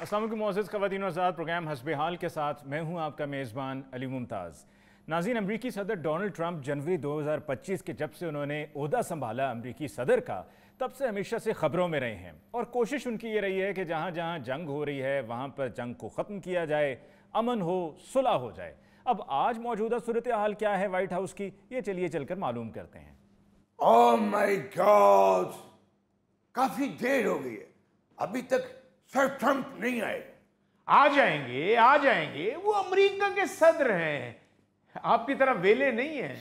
अस्सलाम वालेकुम मोअज़्ज़ज़ ख़वातीन और हज़रात, प्रोग्राम हस्बे हाल के साथ मैं हूं आपका मेज़बान अली मुमताज़। नाज़रीन, अमरीकी सदर डोनाल्ड ट्रंप जनवरी 2025 के जब से उन्होंने ओहदा संभाला अमरीकी सदर का, तब से हमेशा से ख़बरों में रहे हैं और कोशिश उनकी ये रही है कि जहाँ जहाँ जंग हो रही है वहाँ पर जंग को ख़त्म किया जाए, अमन हो, सुलह हो जाए। अब आज मौजूदा सूरत हाल क्या है वाइट हाउस की, ये चलिए चलकर मालूम करते हैं। ओह माय गॉड, काफी देर हो गई है, अभी तक सर ट्रंप नहीं आए। आ जाएंगे, वो अमेरिका के सदर हैं, आपकी तरह वेले नहीं है।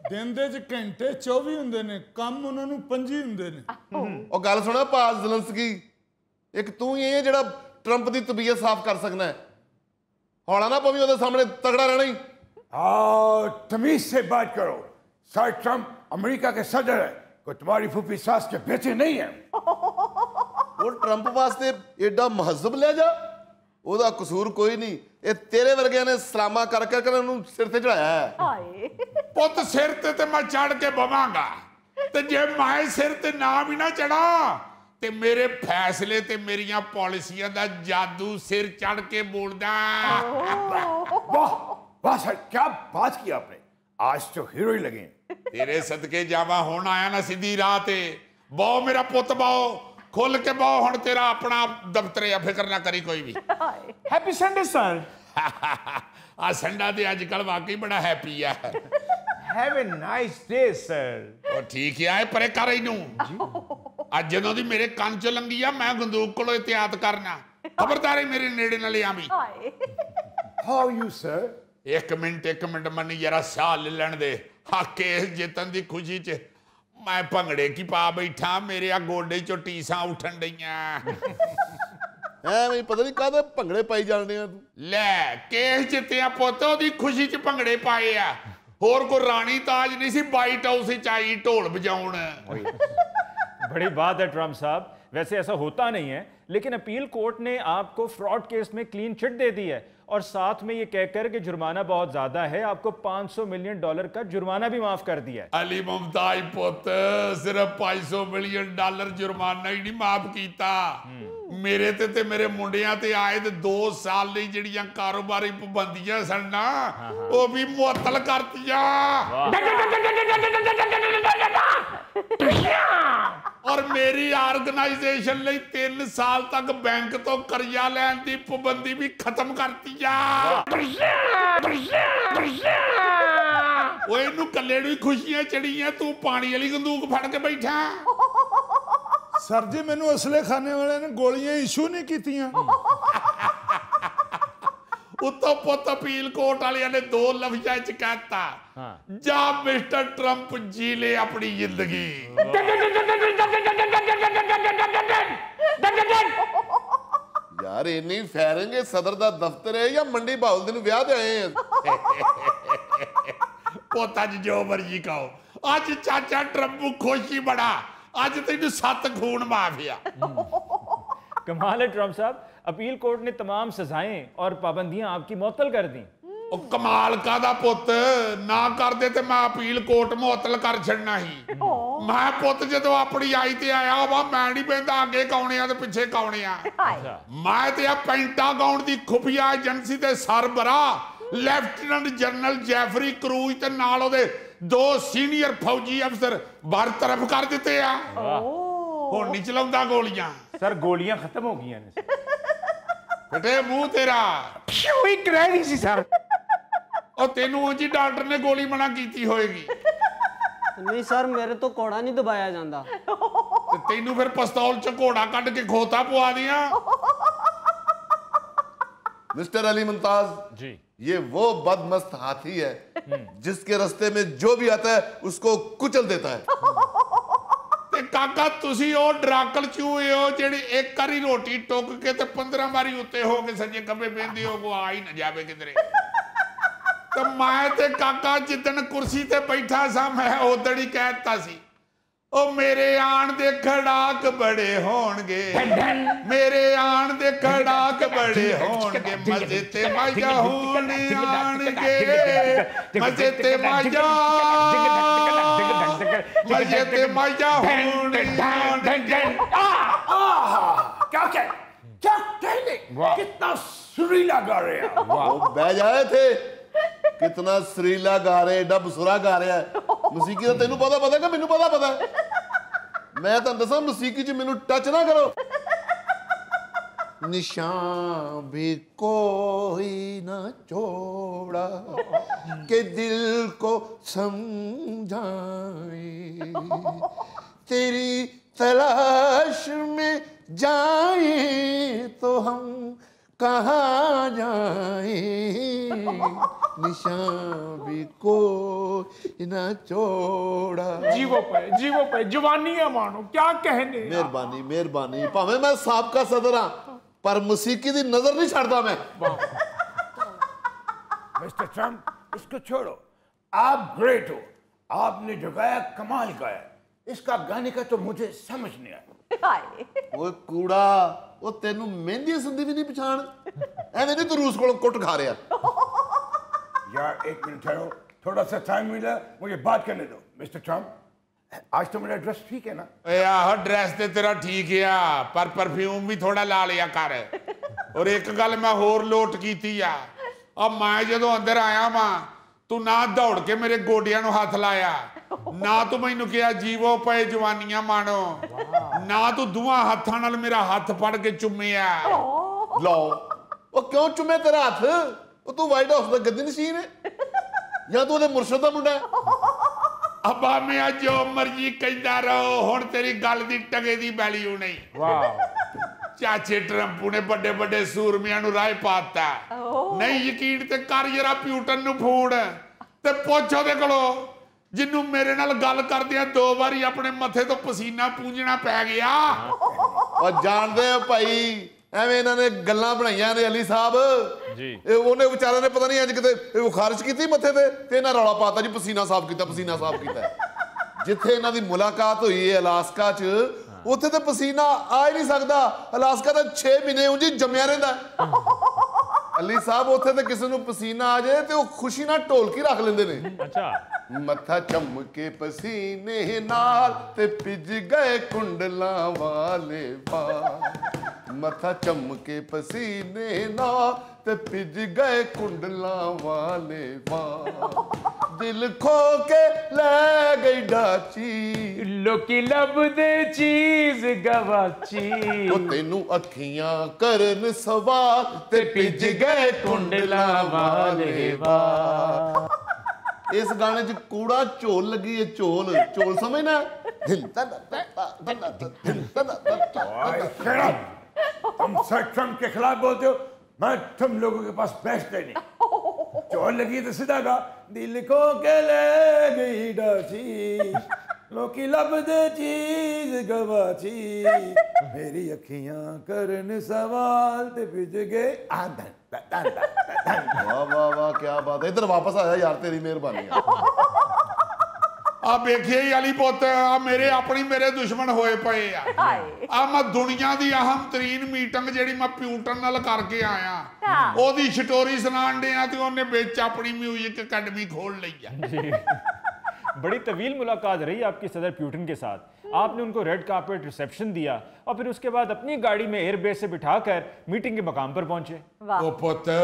दिन दे च घंटे 24 हुंदे ने, काम उन्हां नूं 25 हुंदे ने। ਉਹ ਗੱਲ ਸੁਣਾ ਪਾਸ ਜ਼ਲੰਸਕੀ, ਇੱਕ ਤੂੰ ਹੀ ਹੈ ਜਿਹੜਾ ਟਰੰਪ ਦੀ ਤਬੀਅਤ ਸਾਫ਼ ਕਰ ਸਕਦਾ ਹੈ। ਹੌਲਾ ਨਾ ਪਵੀ ਉਹਦੇ ਸਾਹਮਣੇ, ਤਗੜਾ ਰਹਿਣਾ ਹੀ। तमीज से बात करो, सर ट्रंप अमेरिका के सदर है, कोई तुम्हारी फूफी सास के बेटे नहीं है। ਉਹ ਟਰੰਪ ਵਾਸਤੇ ਐਡਾ ਮਹੱਜ਼ਬ ਲੈ ਜਾ, ਉਹਦਾ ਕਸੂਰ ਕੋਈ ਨਹੀਂ। ਇਹ ਤੇਰੇ ਵਰਗਿਆਂ ਨੇ ਸਲਾਮਾ ਕਰ ਕਰ ਉਹਨੂੰ ਸਿਰ ਤੇ ਚੜਾਇਆ ਹੈ। ਪੁੱਤ ਸਿਰ ਤੇ ਮੈਂ ਚੜ ਕੇ ਬਵਾਂਗਾ, ਤੇ ਜੇ ਮੈਂ ਸਿਰ ਤੇ ਨਾ ਵੀ ਨਾ ਚੜਾ ਤੇ ਮੇਰੇ ਫੈਸਲੇ ਤੇ ਮੇਰੀਆਂ ਪਾਲਿਸੀਆਂ ਦਾ ਜਾਦੂ ਸਿਰ ਚੜ ਕੇ ਬੋਲਦਾ। वाह वाह सर, क्या बात की आपने, आज तो हीरो ही लगे। ਤੇਰੇ ਸਦਕੇ ਜਾਵਾ, ਹੁਣ ਆਇਆ ਨਾ ਸਿੱਧੀ ਰਾਹ ਤੇ। ਬਹੁ ਮੇਰਾ ਪੁੱਤ ਬਹੁ, ਖੁੱਲ ਕੇ ਬਹੁ, ਹੁਣ ਤੇਰਾ ਆਪਣਾ ਦਫ਼ਤਰ ਆ, ਫਿਕਰ ਨਾ ਕਰੀ ਕੋਈ ਵੀ। Happy Sunday sir. ਆ ਸੰਡਾ ਤੇ ਅੱਜ ਕੱਲ ਵਾਕਈ ਬੜਾ ਹੈਪੀ ਆ। Have a nice day sir. ਉਹ ਠੀਕ ਆ, ਇਹ ਪਰੇ ਕਰ ਇਹਨੂੰ। ਅੱਜ ਜਦੋਂ ਦੀ ਮੇਰੇ ਕੰਨ ਚ ਲੰਗੀ ਆ, ਮੈਂ ਬੰਦੂਕ ਕੋਲੋਂ ਇਤਿਆਤ ਕਰਨਾ, ਖਬਰਦਾਰੀ ਮੇਰੇ ਨੇੜੇ ਨਾ ਲਿਆਵੀਂ। How are you sir? ਇੱਕ ਮਿੰਟ ਮੰਨੀ ਜਰਾ ਸਾਹ ਲੈ ਲੈਣ ਦੇ। ਆ ਕੇਸ ਜਿੱਤਣ ਦੀ ਖੁਸ਼ੀ ਚ ਮੈਂ ਭੰਗੜੇ ਕੀ ਪਾ ਬੈਠਾ, ਮੇਰੇ ਆ ਗੋਡੇ ਚੋਂ ਟੀਸਾਂ ਉੱਠਣ ਡਈਆਂ। ਐਵੇਂ ਪਤਾ ਨਹੀਂ ਕਾਹਦੇ ਭੰਗੜੇ ਪਾਈ ਜਾਂਦੇ ਆ ਤੂੰ। ਲੈ, ਕੇਸ ਜਿੱਤਿਆ ਪੁੱਤ, ਉਹਦੀ ਖੁਸ਼ੀ ਚ ਭੰਗੜੇ ਪਾਏ ਆ। ਹੋਰ ਕੋਈ ਰਾਣੀ ਤਾਜ ਨਹੀਂ ਸੀ ਵਾਈਟ ਹਾਊਸ ਵਿੱਚ ਆਈ ਢੋਲ ਬਜਾਉਣ। बड़ी बात है ट्रंप साहब, वैसे ऐसा होता नहीं है, लेकिन अपील कोर्ट ने आपको फ्रॉड केस में क्लीन चिट दे दी है और साथ में ये कहकर कि जुर्माना बहुत ज्यादा है, आपको $500 मिलियन का जुर्माना भी माफ कर दिया है। अली मुमताज पुत, सिर्फ $500 मिलियन जुर्माना ही नहीं माफ किया, मेरे ते मेरे मुंडियां ते आए ते 2 साल ਲਈ ਜਿਹੜੀਆਂ ਕਾਰੋਬਾਰੀ ਪਾਬੰਦੀਆਂ ਸਨ ਨਾ, ਉਹ ਵੀ ਮੁਅੱਤਲ ਕਰਤੀਆਂ। और मेरी ऑर्गेनाइजेशन ਲਈ 3 साल तक बैंक तो कर्जा ਲੈਣ ਦੀ ਪਾਬੰਦੀ भी खत्म करती ਉਹ ਇਹਨੂੰ ਕੱਲੇ ਨੂੰ ਹੀ ਖੁਸ਼ੀਆਂ ਚੜੀਆਂ, ਤੂੰ ਪਾਣੀ ਵਾਲੀ ਬੰਦੂਕ ਫੜ ਕੇ ਬੈਠਾ। ਸਰ ਜੀ, ਮੈਨੂੰ ਅਸਲੇ ਖਾਨੇ ਵਾਲਿਆਂ ਨੇ ਗੋਲੀਆਂ ਇਸ਼ੂ ਨਹੀਂ ਕੀਤੀਆਂ। ਉੱਤੋਂ ਪੁੱਤ ਅਪੀਲ ਕੋਰਟ ਵਾਲਿਆਂ ਨੇ 2 ਲਫ਼ਜ਼ਾਂ ਚ ਕਹਿਤਾ, ਜਾ ਮਿਸਟਰ ਟਰੰਪ ਜੀ ਲੈ ਆਪਣੀ ਜ਼ਿੰਦਗੀ। ਯਾਰ ਇੰਨੀ ਫੈਰਿੰਗ ਸਦਰ ਦਾ ਦਫ਼ਤਰ ਹੈ ਜਾਂ ਮੰਡੀ ਬਾਉਲ ਦੇ ਨੂੰ ਵਿਆਹ ਤੇ ਆਏ ਆ? ਪੁੱਤ ਅੱਜ ਜੋ ਮਰਜੀ ਕਹੋ, ਅੱਜ ਚਾਚਾ ਟਰੰਪ ਖੁਸ਼ੀ ਬੜਾ, ਅੱਜ ਤੈਨੂੰ 7 खून माफिया। कमाल है ट्रंप साहब, अपील कोर्ट ने तमाम सजाएं और पाबंदियां आपकी मुअत्तल कर दी। कमाल कादा पुत, ना कर दे ते मैं अपील कोर्ट मुअत्तल कर छड़ना ही। मैं पुत जो अपनी आई ते आया वा, मैं नहीं बहता अगे कौने आ ते पिछे कौने आ। मैं ते पेंटागन दी खुफिया एजेंसी दे सरबराह लेफ्टिनेंट जनरल जैफरी क्रूज ते नाल ओदे 2 सीनियर फौजी अफसर बरतरफ कर दिते आ। हुण नहीं चलाउंदा गोलियां। सर गोलियां खत्म हो गई ने। बेटे मुंह तेरा एक रह गई सी सर। और तेनू जी डॉक्टर ने गोली मना की होएगी। नहीं सर, मेरे तो घोड़ा नहीं दबाया जाता। ते तेनू फिर पिस्तौल च घोड़ा कट के खोता पवा दिया। मिस्टर अली मुमताज जी, ये वो बदमस्त हाथी है जिसके रास्ते में जो भी आता है उसको कुचल देता है। ते काका तुसी ओ ड्राकल चूहे हो जेड़ी एक बारी रोटी टोक के ते 15 बारी उत्ते हो के सजे खब्बे बेंदी हो, को आ ही न जावे किधरे। तो मैं ते काका जिदन कुर्सी ते बैठा सा, मैं उदण ही कहता सी, ओ मेरे आन दे खड़ाक बड़े होणगे, मेरे आन दे खड़ाक बड़े होणगे, मजे ते मजा होने आणगे, मजे ते मजा, मजे ते मजा होने आणगे। क्या क्या क्या कितना सुरीला गा रहे हैं आप। ਉਹ ਬਹਿ ਜਾਏ ਥੇ ਕਿਤਨਾ ਸਰੀਲਾ ਗਾ ਰਿਹਾ ਏਡਾ ਬਸੁਰਾ ਗਾ ਰਿਹਾ ਮਸੀਕੀ ਦਾ ਤੈਨੂੰ ਪਤਾ ਕਿ ਮੈਨੂੰ ਪਤਾ ਮੈਂ ਤੁਹਾਨੂੰ ਦੱਸਾਂ ਮਸੀਕੀ 'ਚ ਮੈਨੂੰ ਟੱਚ ਨਾ ਕਰੋ निशान भी कोई न छोड़ा के दिल को समझाए तेरी तलाश में जाए तो हम कहाँ जाए निशान भी कोई न छोड़ा जीवो पे जवानी है मानो क्या कहने। मेहरबानी भावें मैं साबका सदर हाँ पर मसीकी दी नजर नहीं छाड़ता मैं। मिस्टर ट्रम्प इसको छोड़ो, आप ग्रेट हो, आपने जो गाया कमाल गाया, इसका गाने का तो मुझे समझ नहीं आया। ओए कूड़ा वो तेनू मेहंदी संधी भी नहीं पछाण एवें नहीं तू रूस कोलों कुट खा रहा। यार एक मिनट ठहरो, थोड़ा सा टाइम मिला मुझे बात करने दो। मिस्टर ट्रम्प आज तो मेरा ड्रेस ठीक है ना? आह ड्रेस ते तेरा ठीक है पर परफ्यूम भी थोड़ा ला लिया कर। और एक गल मैं होर लोट कीती आ, अब मैं जदों अंदर आया वा तू ना दौड़ के मेरे गोडियां नूं हथ लाया, ना तू मैनूं कहा जीवो पे जवानियां माणो, ना तू दुआं हत्थां नाल मेरा हथ फड़ के चुम्मिया। लो वो क्यों चुमे तेरा हथ? वो तू व्हाइट हाउस दा गद्दी नशीन है या तू ओदे मुर्शद दा मुंडा है? अब्बा मैं जो मर्जी कहता रहो हुण तेरी गल दी टगे दी वैल्यू नहीं। वाह चाचे ट्रंप ने बड़े बड़े सूरमियां नूं राह पाता। नहीं यकीन ते कर जरा प्यूटन नूं फूड ते पुछ ओदे कोलों जिन्नू मेरे नाल गल करदियां 2 बारी अपने मथे तो पसीना पूंजना पै गया। और जानदे हो भाई ਐਵੇਂ ਇਹਨਾਂ ਨੇ ਗੱਲਾਂ ਬਣਾਈਆਂ ਨੇ ਅਲੀ ਸਾਹਿਬ ਜੀ ਉਹਨੇ ਵਿਚਾਰੇ ਨੇ ਪਤਾ ਨਹੀਂ ਅੱਜ ਕਿਤੇ ਉਹ ਖਾਰਜ ਕੀਤੀ ਮੱਥੇ ਤੇ ਇਹਨਾਂ ਰੌਲਾ ਪਾਤਾ ਜੀ ਪਸੀਨਾ ਸਾਫ਼ ਕੀਤਾ ਜਿੱਥੇ ਇਹਨਾਂ ਦੀ ਮੁਲਾਕਾਤ ਹੋਈ ਹੈ ਅਲਾਸਕਾ 'ਚ ਉੱਥੇ ਤੇ ਪਸੀਨਾ ਆ ਹੀ ਨਹੀਂ ਸਕਦਾ। ਅਲਾਸਕਾ ਤਾਂ 6 ਮਹੀਨੇ ਉਂਝ ਹੀ ਜੰਮਿਆ ਰਹਿੰਦਾ। ਅਲੀ ਸਾਹਿਬ ਉੱਥੇ ਤੇ ਕਿਸੇ ਨੂੰ ਪਸੀਨਾ ਆ ਜਾਏ ਤੇ ਉਹ ਖੁਸ਼ੀ ਨਾਲ ਢੋਲਕੀ ਰੱਖ ਲੈਂਦੇ ਨੇ। ਅੱਛਾ ਮੱਥਾ ਚਮਕੇ ਪਸੀਨੇ ਨਾਲ ਤੇ ਭਿੱਜ ਗਏ ਕੁੰਡਲਾਂ ਵਾਲੇ ਵਾਲ मथा चमके पसीने ना ते पिज गए कुंडला वाले दिल खो के ले गई डाची लोकी लब दे चीज गवाची ओ तेनू अखियां करन सवाल ते पिज गए कुंडला वाले इस गाने च कूड़ा झोल लगी है झोल समझना तुम सर ट्रम्प के खिलाफ बोलते हो, मैं तुम लोगों के पास बैठते नहीं। चोर लगी तो सीधा गा दिल को के ले गई डाची लोकी लब दे चीज गवाची मेरी अखियां करन सवाल ते पिज गए आंधन। वाह वाह वाह क्या बात है। इधर वापस आया यार तेरी मेहरबानी। आ वेखिए अली पुत मेरे अपनी मेरे दुश्मन होए पे आ मैं दुनिया दी अहम तरीन मीटिंग जेड़ी मैं प्यूटन नाल करके आया ओदी स्टोरी सुनान दे ते ओने विच अपनी म्यूजिक अकेडमी खोल लई आ। बड़ी तवील मुलाकात रही आपकी सदर प्यूटन के साथ। आपने उनको रेड कार्पेट रिसेप्शन दिया और फिर उसके बाद अपनी गाड़ी में एयरबेस से बिठाकर मीटिंग के मकाम पर पहुंचे। ओ पुत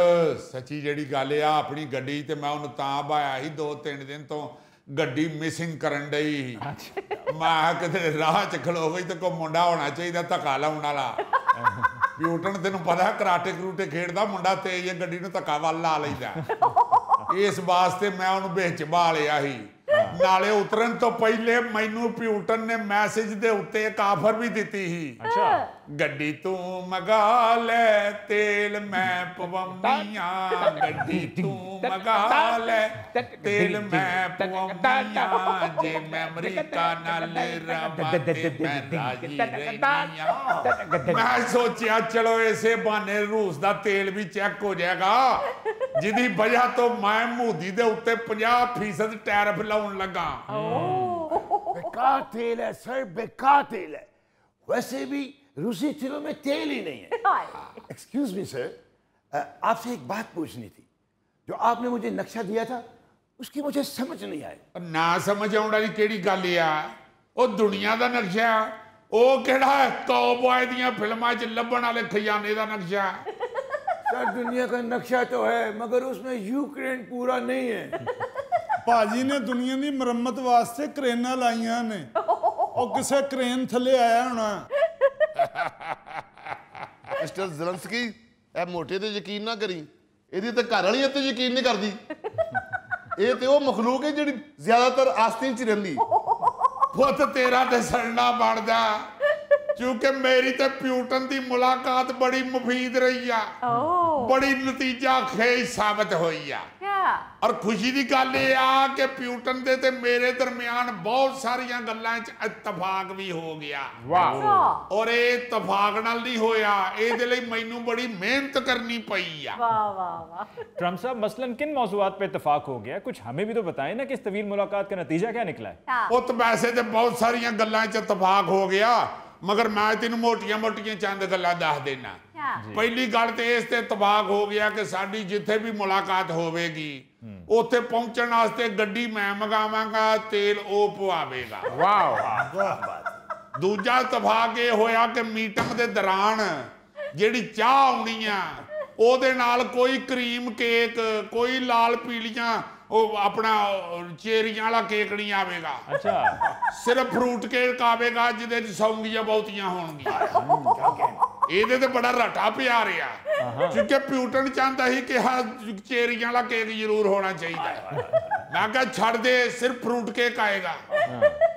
सच्ची जेड़ी गल आ अपनी गड्डी ते मैं उन्हें तां बाया ही 2-3 दिन तो गड्डी मिसिंग करन डई मैं किते राह च खलो गई तो कोई मुंडा होना चाहिए धक्का लाउण वाला। प्यूटन तेनू पता कराटे करूटे खेडदा मुंडा तेज गड्डी नूं धक्का वल ला लैंदा। इस वास्ते मैं उन्हें विच बा लिया ही नाले उतरन तो पहले मैनू प्यूटन ने मैसेज दे उत्ते एक ऑफर भी दिती ही। अच्छा गड्डी तू मगा ले तेल मैं पवमिया गड्डी तू मगा ले तेल मैं पवमिया जे मैं अमरीका नाल रवां ते मैं राजी रहिया। मैं सोचा चलो ऐसे बहाने रूस दा तेल भी चेक हो जाएगा जिदी वजह तो मैं मोदी दे उत्ते 50% टैरिफ लाउण लगा। बेकार तेल है सर, बेकार तेल है। वैसे भी रूसी तेलों में तेल ही नहीं है। एक्सक्यूज मी सर, आपसे एक बात पूछनी थी। जो आपने मुझे नक्शा दिया था उसकी मुझे समझ नहीं आई। ना समझ आउण वाली केड़ी गल आ? ओ दुनिया दा नक्शा ओ केड़ा कौबॉय दियां फिल्मां च लभण वाले खजाने दा नक्शा सर दुनिया का नक्शा तो है मगर उसमें यूक्रेन पूरा नहीं है। ਭਾਜੀ ਨੇ ਦੁਨੀਆ ਦੀ ਮੁਰੰਮਤ ਵਾਸਤੇ ਕਰੇਨਾਂ ਲਾਈਆਂ ਨੇ, ਉਹ ਕਿਸੇ ਕਰੇਨ ਥੱਲੇ ਆਇਆ ਹੋਣਾ। ਮਿਸਟਰ ਜ਼ਲੰਸਕੀ, ਇਹ ਮੋਟੇ ਤੇ ਯਕੀਨ ਨਾ ਕਰੀ, ਇਹਦੀ ਤੇ ਘਰ ਵਾਲੀ ਤੇ ਯਕੀਨ ਨਹੀਂ ਕਰਦੀ। ਇਹ ਤੇ ਉਹ ਮਖਲੂਕ ਹੈ ਜਿਹੜੀ ਜ਼ਿਆਦਾਤਰ ਆਸਤੀਨ 'ਚ ਰਹਿੰਦੀ। ਪੁੱਤ ਤੇਰਾ ਤੇ ਸੜਨਾ ਬਣਦਾ, ਕਿਉਂਕਿ ਮੇਰੀ ਤੇ ਪਿਊਟਨ ਦੀ ਮੁਲਾਕਾਤ ਬੜੀ ਮੁਫੀਦ ਰਹੀ ਆ, ਬੜੀ ਨਤੀਜਾ ਖੇਜ ਸਾਬਤ ਹੋਈ ਆ। ਔਰ ਖੁਸ਼ੀ ਦੀ ਗੱਲ ਇਹ ਆ ਕਿ ਪਿਊਟਨ ਦੇ ਤੇ ਮੇਰੇ ਦਰਮਿਆਨ ਬਹੁਤ ਸਾਰੀਆਂ ਗੱਲਾਂ 'ਚ ਇਤਫਾਕ ਵੀ ਹੋ ਗਿਆ। वाह ਔਰ ਇਹ ਇਤਫਾਕ ਨਾਲ ਨਹੀਂ ਹੋਇਆ, ਇਹਦੇ ਲਈ ਮੈਨੂੰ ਬੜੀ ਮਿਹਨਤ ਕਰਨੀ ਪਈ ਆ। ट्रम्प साहब मसलन किन मौज़ूआत पे इत्तेफाक हो गया, कुछ हमें भी तो बताएं ना कि इस तवील मुलाकात का नतीजा क्या निकला है। ਪੁੱਤ ਵੈਸੇ ਤੇ ਬਹੁਤ ਸਾਰੀਆਂ ਗੱਲਾਂ 'ਚ ਇਤਫਾਕ ਹੋ ਗਿਆ, ਮਗਰ ਮੈਂ ਤੈਨੂੰ ਮੋਟੀਆਂ-ਮੋਟੀਆਂ ਚੰਦ ਗੱਲਾਂ ਦੱਸ ਦੇਣਾ। ਪਹਿਲੀ ਗੱਲ ਤੇ ਇਸ ਤੇ ਇਤਫਾਕ ਹੋ ਗਿਆ ਕਿ ਸਾਡੀ ਜਿੱਥੇ ਵੀ ਮੁਲਾਕਾਤ ਹੋਵੇਗੀ ਉੱਥੇ ਪਹੁੰਚਣ ਵਾਸਤੇ ਗੱਡੀ ਮੈਂ ਮੰਗਾਵਾਂਗਾ, ਤੇਲ ਉਹ ਪਵਾਵੇਗਾ। वाह ਦੂਜਾ ਇਤਫਾਕ ਇਹ ਹੋਇਆ ਕਿ ਮੀਟਿੰਗ ਦੇ ਦੌਰਾਨ ਜਿਹੜੀ ਚਾਹ ਆਉਣੀ ਆ ਉਹਦੇ ਨਾਲ ਕੋਈ ਕਰੀਮ ਕੇਕ, ਕੋਈ ਲਾਲ ਪੀਲੀਆਂ ਉਹ ਆਪਣਾ ਚੇਰੀਆਂ ਵਾਲਾ ਕੇਕ ਨਹੀਂ ਆਵੇਗਾ। अच्छा, ਸਿਰਫ ਫਰੂਟ ਕੇਕ ਆਵੇਗਾ ਜਿਹਦੇ 'ਚ ਸੌਂਗੀਆਂ ਬਹੁਤੀਆਂ ਹੋਣਗੀਆਂ। ਇਹਦੇ ਤੇ ਬੜਾ ਰਟਾ ਪਿਆ ਰਿਹਾ, ਕਿਉਂਕਿ ਪਿਊਟਨ ਚਾਹੁੰਦਾ ਸੀ ਕਿ ਹਾਂ ਚੇਰੀਆਂ ਵਾਲਾ ਕੇਕ ਜ਼ਰੂਰ ਹੋਣਾ ਚਾਹੀਦਾ। ਮੈਂ ਕਿਹਾ ਛੱਡ ਦੇ, ਸਿਰਫ ਫਰੂਟ ਕੇਕ ਆਏਗਾ।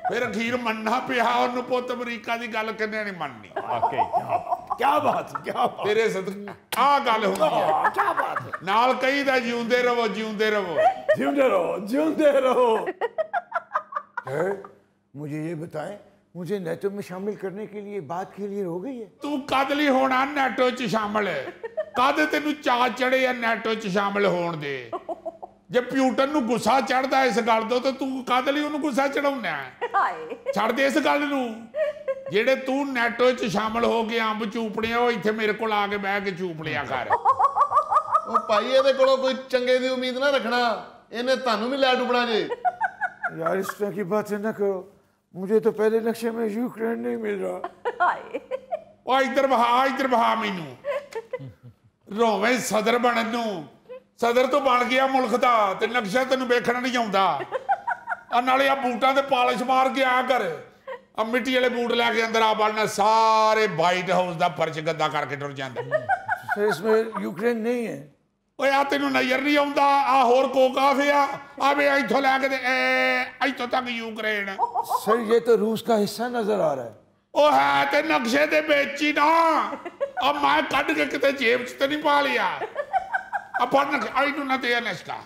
ਫਿਰ ਅਖੀਰ ਮੰਨਣਾ ਪਿਆ ਉਹਨੂੰ। ਪੁੱਤ ਅਮਰੀਕਾ ਦੀ ਗੱਲ ਕਿੰਨੇ ਨਹੀਂ ਮੰਨਣੀ। क्या बात है, क्या बात ਤੇਰੇ ਸਦਕੇ ਆਹ ਗੱਲ ਹੁੰਦੀ ਹੈ। क्या बात है। ਨਾਲ ਕਹੀਦਾ ਜਿਉਂਦੇ ਰਹੋ, ਜਿਉਂਦੇ ਰਹੋ। जिंदे रहो, जिंदे रहो। मुझे ये बताएं, मुझे नेटो में शामिल करने के लिए बात क्लियर हो गई है? ਤੂੰ ਕਦ ਲਈ ਹੋਣਾ ਨੈਟੋ 'ਚ ਸ਼ਾਮਲ? ਕਦ ਤੈਨੂੰ ਚਾਅ ਚੜੇ ਆ ਨੈਟੋ 'ਚ ਸ਼ਾਮਲ ਹੋਣ ਦੇ? ਜੇ ਪਿਊਟਨ ਨੂੰ ਗੁੱਸਾ ਚੜਦਾ ਇਸ ਗੱਲ ਤੋਂ ਤਾਂ ਤੂੰ ਕਦ ਲਈ ਉਹਨੂੰ ਗੁੱਸਾ ਚੜਾਉਣਾ? ਛੱਡ ਦੇ ਇਸ ਗੱਲ ਨੂੰ। ਜਿਹੜੇ ਤੂੰ ਨੈਟੋ 'ਚ ਸ਼ਾਮਲ ਹੋ ਕੇ ਅੰਬ ਚੂਪਣਿਆ, ਉਹ ਇੱਥੇ ਮੇਰੇ ਕੋਲ ਆ ਕੇ ਬਹਿ ਕੇ ਚੂਪ ਲਿਆ ਕਰ। ਉਹ ਭਾਈ ਇਹਦੇ ਕੋਲੋਂ ਕੋਈ ਚੰਗੇ ਦੀ ਉਮੀਦ ਨਾ ਰੱਖਣਾ, ਇਹਨੇ ਤੁਹਾਨੂੰ ਵੀ ਲੈ ਡੁੱਬਣਾ ਜੇ। यार इस तरह की बातें न करो, मुझे तो पहले नक्शे में यूक्रेन नहीं मिल रहा। ਉਹ ਇੱਧਰ ਬਹਾ ਮੈਨੂੰ। ਰੋਵੇਂ ਸਦਰ ਬਣਨ ਨੂੰ, ਸਦਰ ਤੋਂ ਬਣ ਗਿਆ ਮੁਲਕ ਦਾ ਤੇ ਨਕਸ਼ਾ ਤੈਨੂੰ ਵੇਖਣਾ ਨਹੀਂ ਆਉਂਦਾ। ਆ ਨਾਲੇ ਆ ਬੂਟਾਂ ਤੇ ਪਾਲਿਸ਼ ਮਾਰ ਕੇ ਆ ਕਰ, ਆ ਮਿੱਟੀ ਵਾਲੇ ਬੂਟ ਲੈ ਕੇ ਅੰਦਰ ਆ ਵੜਨਾ, ਸਾਰੇ ਵਾਈਟ ਹਾਊਸ ਦਾ ਫਰਸ਼ ਗੱਦਾ ਕਰਕੇ ਟੁਰ ਜਾਂਦਾ। सर इसमें यूक्रेन नहीं है। ਓਏ ਆ ਤੈਨੂੰ ਨਜ਼ਰ ਨਹੀਂ ਆਉਂਦਾ? ਆ ਹੋਰ ਕੋਕਾਫ ਆ ਵੇ ਇੱਥੋਂ ਲੈ ਕੇ ਤੇ ਇੱਥੋਂ ਤੱਕ ਯੂਕਰੇਨ। सर ये तो रूस का हिस्सा नजर आ रहा है। ਉਹ ਹੈ ਤੇ ਨਕਸ਼ੇ ਦੇ ਵਿੱਚ ਹੀ ਨਾ। ਆ ਮੈਂ ਕੱਢ ਕੇ ਕਿਤੇ ਜੇਬ 'ਚ ਤੇ ਨਹੀਂ ਪਾ ਲਿਆ। ਆ ਪੜ ਇਹਨੂੰ ਨਾ ਤੇ ਨਸ਼ਕਾ,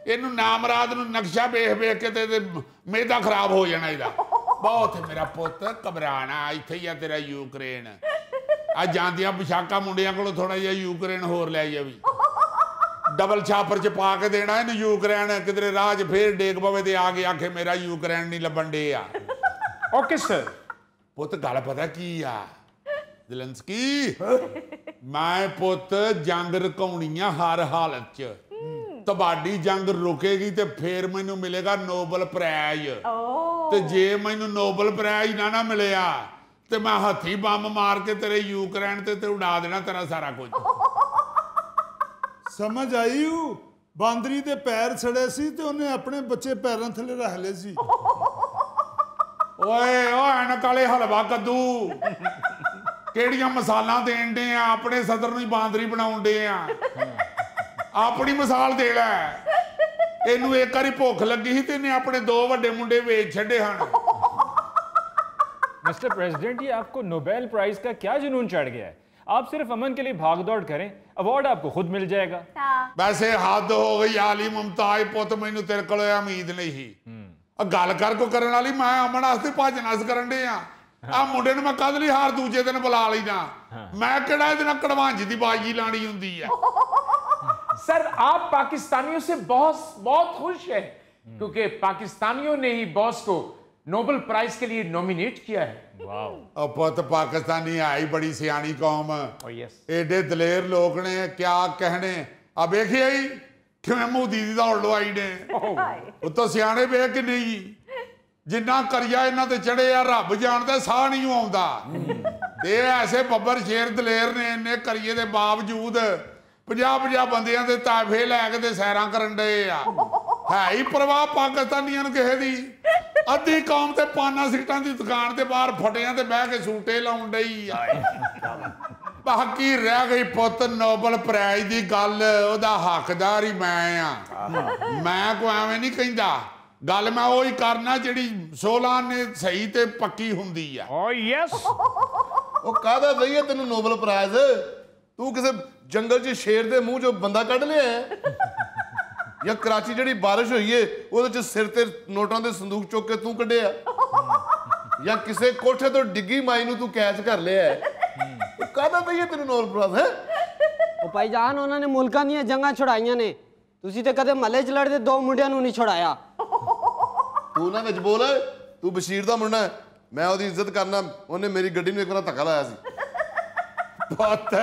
ਇਹਨੂੰ ਨਾਮਰਾਦ ਨੂੰ ਨਕਸ਼ਾ ਵੇਖ ਕੇ ਤੇ ਮੇਦਾ ਖਰਾਬ ਹੋ ਜਾਣਾ ਇਹਦਾ। ਬਹੁਤ ਮੇਰਾ ਪੁੱਤ ਘਬਰਾਣਾ, ਇੱਥੇ ਹੀ ਆ ਤੇਰਾ ਯੂਕਰੇਨ। ਆ ਜਾਂਦੀਆਂ ਵਿਸ਼ਾਖਾ ਮੁੰਡਿਆਂ ਕੋਲੋਂ ਥੋੜਾ ਜਿਹਾ ਯੂਕਰੇਨ ਹੋਰ ਲੈ ਜਾਵੀ, ਡਬਲ ਛਾਪਰ 'ਚ ਪਾ ਕੇ ਦੇਣਾ ਇਹਨੂੰ ਯੂਕਰੇਨ। ਕਿਧਰੇ ਰਾਹ 'ਚ ਫੇਰ ਡੇਗ ਪਵੇ ਤੇ ਆ ਕੇ ਆਖੇ ਮੇਰਾ ਯੂਕਰੇਨ ਨਹੀਂ ਲੱਭਣ ਡੇ ਆ। Okay sir. ਪੁੱਤ ਗੱਲ ਪਤਾ ਕੀ ਆ ਜ਼ਲੰਸਕੀ, ਮੈਂ ਪੁੱਤ ਜੰਗ ਰਕਾਉਣੀ ਆ ਹਰ ਹਾਲਤ 'ਚ। ਤੁਹਾਡੀ ਜੰਗ ਰੁਕੇਗੀ ਤੇ ਫੇਰ ਮੈਨੂੰ ਮਿਲੇਗਾ ਨੋਬਲ ਪ੍ਰਾਈਜ਼। ਤੇ ਜੇ ਮੈਨੂੰ ਨੋਬਲ ਪ੍ਰਾਈਜ਼ ਨਾ ਮਿਲਿਆ ਤੇ ਮੈਂ ਹੱਥੀ ਬੰਬ ਮਾਰ ਕੇ ਤੇਰੇ ਯੂਕਰੇਨ ਤੇ ਉਡਾ ਦੇਣਾ ਤੇਰਾ ਸਾਰਾ ਕੁਝ। ਸਮਝ ਆਈ ਹੂ, ਬਾਂਦਰੀ ਦੇ ਪੈਰ ਸੜੇ ਸੀ ਤੇ ਉਹਨੇ ਆਪਣੇ ਬੱਚੇ ਪੈਰਾਂ ਥੱਲੇ ਰੱਖ ਲਏ ਸੀ। ਓਏ ਐਨਕ ਵਾਲੇ ਹਲਵਾ ਕੱਦੂ, ਕਿਹੜੀਆਂ ਮਸਾਲਾਂ ਦੇਣ ਡੇ ਆ? ਆਪਣੇ ਸਦਰ ਨੂੰ ਹੀ ਬਾਂਦਰੀ ਬਣਾਉਣ ਡੇ ਆ। ਆਪਣੀ ਮਿਸਾਲ ਦੇ ਲੈ। ਇਹਨੂੰ ਇੱਕ ਵਾਰੀ ਭੁੱਖ ਲੱਗੀ ਸੀ ਤੇ ਇਹਨੇ ਆਪਣੇ 2 ਵੱਡੇ ਮੁੰਡੇ ਵੇਚ ਛੱਡੇ ਹਨ। मिस्टर प्रेसिडेंट, ये आपको नोबेल प्राइज का क्या जुनून चढ़ गया है? आप सिर्फ अमन के लिए भाग दौड़ करें, अवार्ड आपको खुद मिल जाएगा। ਵੈਸੇ ਹੱਦ ਹੋ ਗਈ ਆਲੀ ਮੁਮਤਾਜ਼ ਪੁੱਤ, ਮੈਨੂੰ ਤੇਰੇ ਕੋਲ ਇਹ ਉਮੀਦ ਨਹੀਂ ਸੀ। ਆ ਗੱਲ ਕਰ ਕੋ ਕਰਨ ਵਾਲੀ, ਮੈਂ ਅਮਨ ਵਾਸਤੇ ਭੱਜ ਨੱਸ ਕਰਨ ਡੇ ਆ ਮੁੰਡੇ ਨੂੰ ਮੈਂ ਕਦ ਲਈ ਹਾਰ ਦੂਜੇ ਦਿਨ ਬੁਲਾ ਲੈਣਾ। ਮੈਂ ਕਿਹੜਾ ਇਹਦੇ ਨਾਲ ਕੜਵਾਂਜ ਦੀ ਬਾਜੀ ਲਾਣੀ ਹੁੰਦੀ ਆ। सर आप पाकिस्तानियों से बहुत बहुत खुश हैं, क्योंकि पाकिस्तानियों ने ही बॉस को नोबेल प्राइज के लिए नॉमिनेट किया है। ਉਹ ਪੁੱਤ ਪਾਕਿਸਤਾਨੀ ਆਈ ਬੜੀ ਸਿਆਣੀ ਕੌਮ, यस ਏਡੇ ਦਲੇਰ ਲੋਕ ਨੇ, ਕਿਆ ਕਹਿਣੇ। ਆ ਵੇਖਿਆ ਹੀ ਕਿਵੇਂ ਮੋਦੀ ਦੀ ਦੌੜ ਲਵਾਈ ਨੇ। ਉੱਤੋਂ ਸਿਆਣੇ ਵੇਖ ਕਿ ਨਹੀਂ, ਜਿੰਨਾ ਕਰਿਆ ਇਹਨਾਂ ਤੇ ਚੜੇ ਆ ਰੱਬ ਜਾਣਦਾ, ਸਾਹ ਨਹੀਂ ਆਉਂਦਾ। ਤੇ ਐਸੇ ਬੱਬਰ ਸ਼ੇਰ ਦਲੇਰ ਨੇ ਇੰਨੇ ਕਰੀਏ ਦੇ ਬਾਵਜੂਦ 50 ਬੰਦਿਆਂ ਦੇ ਤਾਫੇ ਲੈ ਕੇ ਤੇ ਸੈਰਾਂ ਕਰਨ ਡਏ ਆ ਹੈ ਹੀ ਪ੍ਰਵਾਹ ਪਾਕਿਸਤਾਨੀਆਂ ਨੂੰ ਕਿਸੇ ਦੀ ਅੱਧੀ ਕੌਮ ਤੇ ਪਾਨਾ ਸੀਟਾਂ ਦੀ ਦੁਕਾਨ ਤੇ ਬਾਹਰ ਫਟਿਆਂ ਤੇ ਬਹਿ ਕੇ ਸੂਟੇ ਲਾਉਣ ਡਈ ਆ ਬਾਕੀ ਰਹਿ ਗਈ ਪੁੱਤ ਨੋਬਲ ਪ੍ਰਾਈਜ਼ ਦੀ ਗੱਲ ਉਹਦਾ ਹੱਕਦਾਰ ਹੀ ਮੈਂ ਆ ਮੈਂ ਕੋ ਐਵੇਂ ਨਹੀਂ ਕਹਿੰਦਾ ਗੱਲ ਮੈਂ ਉਹੀ ਕਰਨਾ ਜਿਹੜੀ 16 ਨੇ ਸਹੀ ਤੇ ਪੱਕੀ ਹੁੰਦੀ ਆ Oh yes. ਉਹ ਕਾਹਦਾ ਦਈਏ ਤੈਨੂੰ ਨੋਬਲ ਪ੍ਰਾਈਜ਼ ਤੂੰ ਕਿਸੇ ਜੰਗਲ 'ਚ ਸ਼ੇਰ ਦੇ ਮੂੰਹ 'ਚੋਂ ਬੰਦਾ ਕੱਢ ਲਿਆ ਜਾਂ ਕਰਾਚੀ ਜਿਹੜੀ ਬਾਰਿਸ਼ ਹੋਈ ਏ ਉਹਦੇ 'ਚ ਸਿਰ ਤੇ ਨੋਟਾਂ ਦੇ ਸੰਦੂਕ ਚੁੱਕ ਕੇ ਤੂੰ ਕੱਢਿਆ ਜਾਂ ਕਿਸੇ ਕੋਠੇ ਤੋਂ ਡਿੱਗੀ ਮਾਈ ਨੂੰ ਤੂੰ ਕੈਚ ਕਰ ਲਿਆ ਕਾਹਦਾ ਦਈਏ ਤੈਨੂੰ ਨੋਬਲ ਪ੍ਰਾਈਜ਼ ਹੈ ਉਹ ਭਾਈਜਾਨ ਉਹਨਾਂ ਨੇ ਮੁਲਕਾਂ ਦੀਆਂ ਜੰਗਾਂ ਛੁਡਾਈਆਂ ਨੇ ਤੁਸੀਂ ਤੇ ਕਦੇ ਮਹੱਲੇ 'ਚ ਲੜਦੇ 2 ਮੁੰਡਿਆਂ ਨੂੰ ਨਹੀਂ ਛੁਡਾਇਆ ਤੂੰ ਨਾ ਵਿੱਚ ਬੋਲ ਤੂੰ ਬਸ਼ੀਰ ਦਾ ਮੁੰਡਾ ਮੈਂ ਉਹਦੀ ਇੱਜ਼ਤ ਕਰਨਾ ਉਹਨੇ ਮੇਰੀ ਗੱਡੀ ਨੂੰ ਇੱਕ ਵਾਰ ਧੱਕਾ ਲਾਇਆ ਸੀ ਪੁੱਤ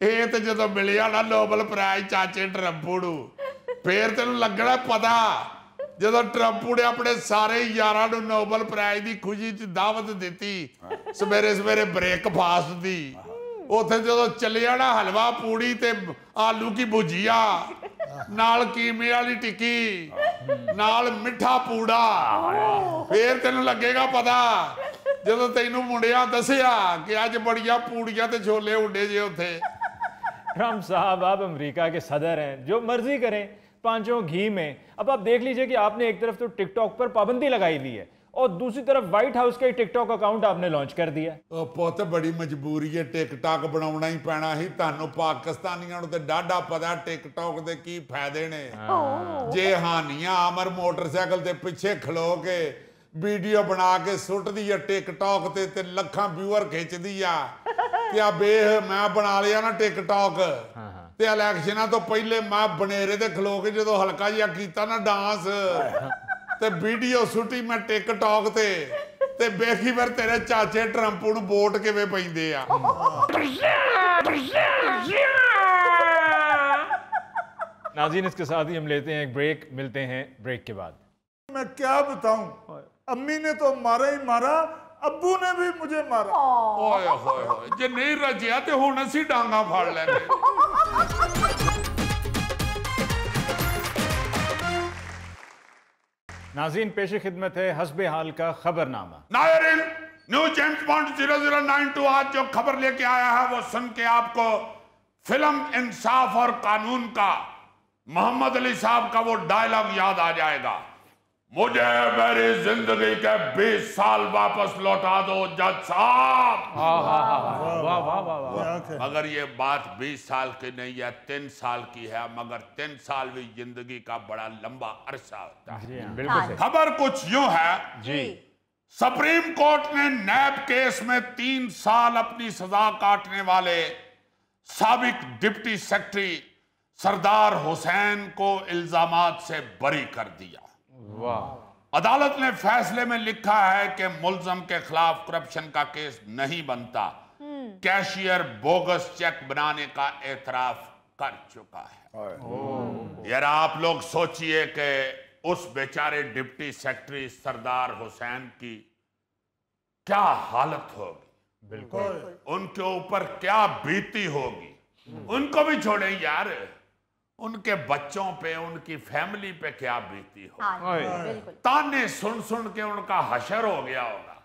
ਇਹ ਤੇ ਜਦੋਂ ਮਿਲਿਆ ਨਾ ਨੋਬਲ ਪ੍ਰਾਈਜ਼ ਚਾਚੇ ਟਰੰਪੂ ਨੂੰ ਫੇਰ ਤੈਨੂੰ ਲੱਗਣਾ ਪਤਾ ਜਦੋਂ ਟਰੰਪੂ ਨੇ ਆਪਣੇ ਸਾਰੇ ਯਾਰਾਂ ਨੂੰ ਨੋਬਲ ਪ੍ਰਾਈਜ਼ ਦੀ ਖੁਸ਼ੀ 'ਚ ਦਾਵਤ ਦਿੱਤੀ ਸਵੇਰੇ ਸਵੇਰੇ ਬ੍ਰੇਕਫਾਸਟ ਦੀ ਉੱਥੇ ਜਦੋਂ ਚੱਲਿਆ ਨਾ ਹਲਵਾ ਪੂੜੀ ਤੇ ਆਲੂ ਕੀ ਭੁਜੀਆ ਨਾਲ ਕੀਮੇ ਵਾਲੀ ਟਿੱਕੀ ਨਾਲ ਮਿੱਠਾ ਪੂੜਾ ਫੇਰ ਤੈਨੂੰ ਲੱਗੇਗਾ ਪਤਾ ਜਦੋਂ ਤੈਨੂੰ ਮੁੰਡਿਆਂ ਦੱਸਿਆ ਕਿ ਅੱਜ ਬੜੀਆਂ पूड़ियां ਤੇ छोले उड़े जे उथे ट्रम्प साहब आप अमेरिका के सदर हैं, जो मर्जी करें पांचों घी में। अब आप देख लीजिए कि आपने एक तरफ तो टिकटॉक पर पाबंदी लगाई हुई है और दूसरी तरफ व्हाइट हाउस का टिकटॉक अकाउंट आपने लॉन्च कर दिया। ਉਹ ਪੁੱਤ ਬੜੀ ਮਜਬੂਰੀ ਹੈ ਟਿਕਟੌਕ ਬਣਾਉਣਾ ਹੀ ਪੈਣਾ ਸੀ ਤੁਹਾਨੂੰ ਪਾਕਿਸਤਾਨੀਆਂ ਨੂੰ ਤੇ ਡਾਢਾ ਪਤਾ ਟਿਕਟੌਕ ਦੇ ਕੀ ਫਾਇਦੇ ਨੇ ਜੇ ਹਾਨੀਆਂ ਅਮਰ ਮੋਟਰਸਾਈਕਲ ਤੇ ਪਿੱਛੇ ਖਲੋ ਕੇ ਵੀਡੀਓ ਬਣਾ ਕੇ ਸੁੱਟਦੀ ਆ ਟਿਕਟੌਕ ਤੇ ਲੱਖਾਂ ਵਿਊਅਰ ਖਿੱਚਦੀ ਆ ਕਿ ਆ ਵੇਖ ਮੈਂ ਬਣਾ ਲਿਆ ਨਾ ਟਿਕਟੌਕ ਤੇ ਇਲੈਕਸ਼ਨਾਂ ਤੋਂ ਪਹਿਲੇ ਮੈਂ ਬਨੇਰੇ ਤੇ ਖਲੋ ਕੇ ਜਦੋਂ ਹਲਕਾ ਜਿਹਾ ਕੀਤਾ ਨਾ ਡਾਂਸ ਤੇ ਵੀਡੀਓ ਸੁੱਟੀ ਮੈਂ ਟਿਕਟੌਕ ਤੇ ਵੇਖੀ ਫਿਰ ਤੇਰੇ ਚਾਚੇ ਟਰੰਪ ਨੂੰ ਵੋਟ ਕਿਵੇਂ ਪੈਂਦੇ ਆ नाज़रीन इसके साथ ही हम लेते हैं एक ब्रेक, मिलते हैं ब्रेक के बाद। मैं क्या बताऊं, अम्मी ने तो मारा ही मारा, अब्बू ने भी मुझे मारा। ਓਏ ਹੋਏ ਹੋਏ ਜੇ ਨਹੀਂ ਰਜਿਆ ਤੇ ਹੁਣ ਅਸੀਂ ਡਾਂਗਾ ਫੜ ਲੈਂਦੇ नाज़रीन पेश खिदमत है हस्बे हाल का खबरनामा। नायरिन न्यू जेम्स बॉन्ड 0092 आज जो खबर लेके आया है वो सुन के आपको फिल्म इंसाफ और कानून का मोहम्मद अली साहब का वो डायलॉग याद आ जाएगा, मुझे मेरी जिंदगी के 20 साल वापस लौटा दो जज साहब। मगर ये बात 20 साल की नहीं है, 3 साल की है, मगर 3 साल भी जिंदगी का बड़ा लंबा अरसा होता है। बिल्कुल सही। खबर कुछ यूं है जी, सुप्रीम कोर्ट ने नैब केस में 3 साल अपनी सजा काटने वाले साबिक डिप्टी सेक्रेटरी सरदार हुसैन को इल्जामात से बरी कर दिया। अदालत ने फैसले में लिखा है कि मुलजम के खिलाफ करप्शन का केस नहीं बनता, कैशियर बोगस चेक बनाने का एतराफ कर चुका है। यार आप लोग सोचिए कि उस बेचारे डिप्टी सेक्रेटरी सरदार हुसैन की क्या हालत होगी, बिल्कुल उनके ऊपर क्या बीती होगी। उनको भी छोड़े यार, उनके बच्चों पे, उनकी फैमिली पे क्या बीती हो। ताने सुन सुन के उनका हशर हो गया होगा।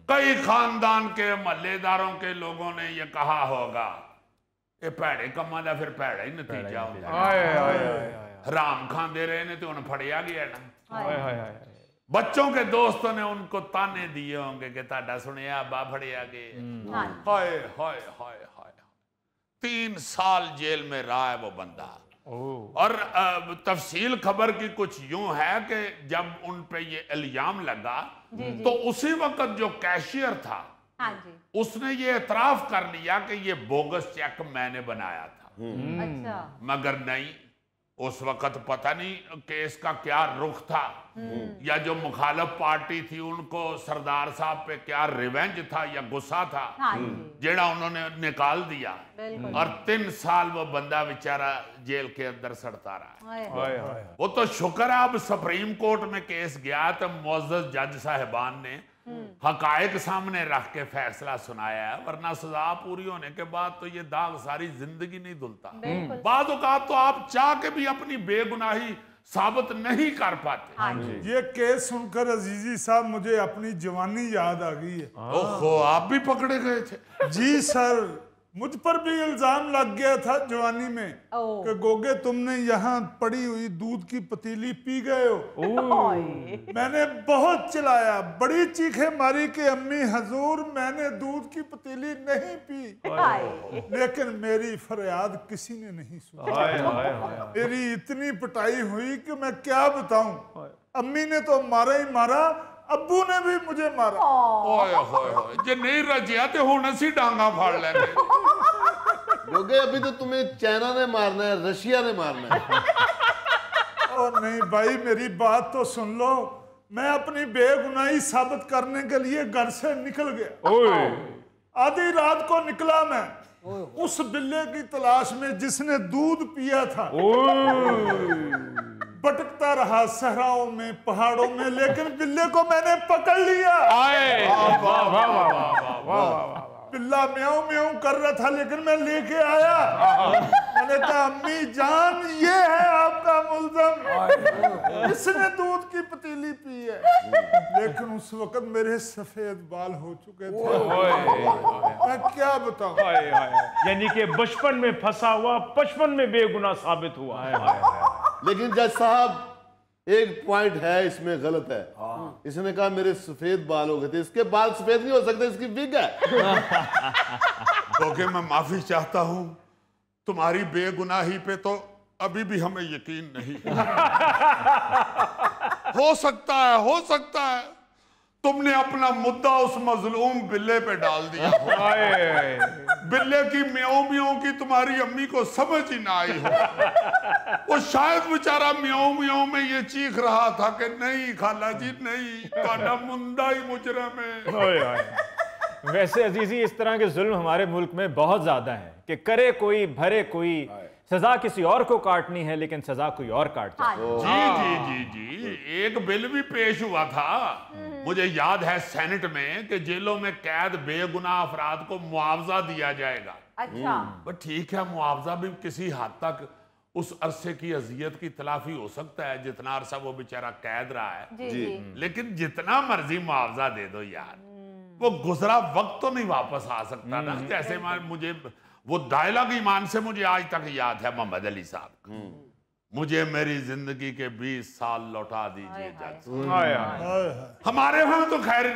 कई खानदान के महल्लेदारों के लोगों ने ये कहा होगा, ये भैड़े कम्मा दा फिर भैड़ा ही नतीजा होता। राम खांदे रहे ने तो उन्हें फड़िया गया ना। बच्चों के दोस्तों ने उनको ताने दिए होंगे कि ताड़ा सुनिया बा फड़िया गए। हाय हाय हाय हाय, 3 साल जेल में रहा है वो बंदा। और तफसील खबर की कुछ यूं है कि जब उन पे ये इल्जाम लगा तो उसी वक्त जो कैशियर था उसने ये एतराफ कर लिया कि ये बोगस चेक मैंने बनाया था। अच्छा। मगर नहीं, उस वक्त पता नहीं केस का क्या रुख था या जो मुखालिफ पार्टी थी उनको सरदार साहब पे क्या रिवेंज था या गुस्सा था, जेड़ा उन्होंने निकाल दिया और 3 साल वो बंदा बेचारा जेल के अंदर सड़ता रहा। वो तो शुक्र है अब सुप्रीम कोर्ट में केस गया तो मुअज़्ज़ज़ जज साहिबान ने हकायक सामने रख के फैसला सुनाया है, वरना सजा पूरी होने के बाद तो ये दाग सारी जिंदगी नहीं धुलता। बाद औकात तो आप चाह के भी अपनी बेगुनाही साबित नहीं कर पाते। ये केस सुनकर अजीजी साहब मुझे अपनी जवानी याद आ गई है। ओहो, आप भी पकड़े गए थे? जी सर, मुझ पर भी इल्जाम लग गया था जवानी में कि गोगे तुमने यहाँ पड़ी हुई दूध की पतीली पी गए हो। मैंने बहुत चिल्लाया, बड़ी चीखें मारी कि अम्मी हजूर मैंने दूध की पतीली नहीं पी, लेकिन मेरी फरियाद किसी ने नहीं सुनी। मेरी इतनी पिटाई हुई कि मैं क्या बताऊं। अम्मी ने तो मारा ही मारा, अब्बू ने भी मुझे मारा। ओए होए होए, जे नहीं रजिया ते हुण असी डांगा फाड़ लेंगे। क्योंकि अभी तो तुम्हें चाइना ने मारना है, रशिया ने मारना है। और नहीं भाई, मेरी बात तो सुन लो। मैं अपनी बेगुनाही साबित करने के लिए घर से निकल गया। आधी रात को निकला मैं उस बिल्ले की तलाश में जिसने दूध पिया था। भटकता रहा सहराओं में, पहाड़ों में, लेकिन बिल्ले को मैंने पकड़ लिया। बिल्ला म्याऊं म्याऊं कर रहा था, लेकिन मैं लेके आया। मैंने कहा अम्मी जान, ये है आपका मुल्ज़म, इसने दूध की पतीली पी है। लेकिन उस वक्त मेरे सफेद बाल हो चुके थे। मैं क्या बताऊं। यानी कि बचपन में फंसा हुआ, बचपन में बेगुनाह साबित हुआ। लेकिन जज साहब एक पॉइंट है इसमें गलत है। इसने कहा मेरे सफेद बाल हो गए थे, इसके बाल सफेद नहीं हो सकते, इसकी विग है। क्योंकि मैं माफी चाहता हूं, तुम्हारी बेगुनाही पे तो अभी भी हमें यकीन नहीं। हो सकता है तुमने अपना मुद्दा उस मजलूम बिल्ले पे डाल दिया। बिल्ले की म्याऊं म्याऊं की तुम्हारी अम्मी को समझ ही ना आई हो। वो शायद बेचारा म्याऊं म्याऊं में ये चीख रहा था कि नहीं खाला जी नहीं, काटा मुंदा ही मुजरम है। वैसे अजीजी, इस तरह के जुल्म हमारे मुल्क में बहुत ज्यादा है कि करे कोई भरे कोई। सजा किसी और को काटनी है, लेकिन सजा कोई और काटता है। जी, एक बिल भी पेश हुआ था, मुझे याद है, सेनेट में, कि जेलों में कैद बेगुनाह अफराद को मुआवजा दिया जाएगा। अच्छा, बट ठीक है, मुआवजा भी किसी हद तक उस अरसे की अजियत की तलाफी हो सकता है जितना अरसा वो बेचारा कैद रहा है। जी। लेकिन जितना मर्जी मुआवजा दे दो यार, वो गुजरा वक्त तो नहीं वापस आ सकता ना। जैसे मुझे वो डायलॉग ईमान से मुझे आज तक याद है, मोहम्मद अली साहब, मुझे मेरी जिंदगी के 20 साल लौटा दीजिए जज। हमारे वहां तो खैर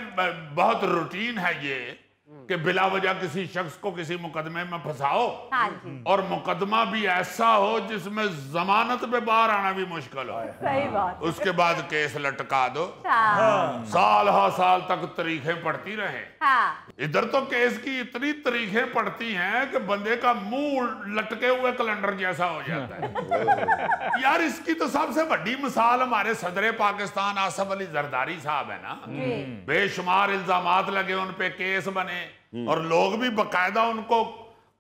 बहुत रूटीन है ये कि बिला वजह किसी शख्स को किसी मुकदमे में फंसाओ, और मुकदमा भी ऐसा हो जिसमें जमानत पे बाहर आना भी मुश्किल हो। सही बात। उसके बाद केस लटका दो, साल साल तक तारीखें पड़ती रहे। इधर तो केस की इतनी तारीखें पड़ती हैं कि बंदे का मुंह लटके हुए कैलेंडर जैसा हो जाता है। यार, इसकी तो सबसे बड़ी मिसाल हमारे सदर पाकिस्तान आसफ अली जरदारी साहब है ना। बेशुमार इल्जामात लगे, उन पे केस बने, और लोग भी बकायदा उनको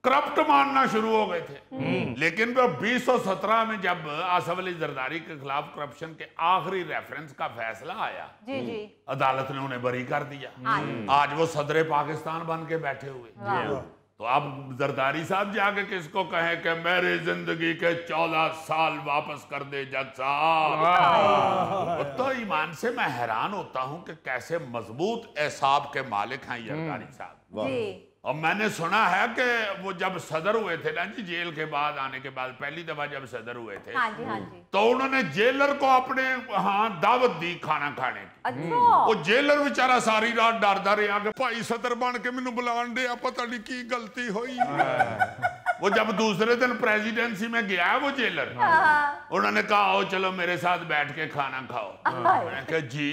करप्ट मानना शुरू हो गए थे। लेकिन वो 2017 में जब आसफ अली जरदारी के खिलाफ करप्शन के आखिरी रेफरेंस का फैसला आया, अदालत ने उन्हें बरी कर दिया। आज वो सदर पाकिस्तान बन के बैठे हुए। तो अब जरदारी साहब जाके किसको कहें कि मेरी जिंदगी के 14 साल वापस कर दे जज साहब। तो ईमान से मैं हैरान होता हूं कि कैसे मजबूत एसाब के मालिक हैं जरदारी साहब। और मैंने सुना है कि वो जब सदर हुए थे ना जी, जेल के बाद आने के बाद पहली दफा जब सदर हुए थे, तो उन्होंने जेलर को अपने दावत दी खाना खाने की। अच्छा। वो जेलर बेचारा सारी रात डरदा रहा कि भाई सदर बन के मैनू बुलान दे, पता नहीं की गलती हुई। वो जब दूसरे दिन प्रेसिडेंसी में गया वो जेलर, उन्होंने कहा आओ चलो मेरे साथ बैठ के खाना खाओ। मैंने कहा जी।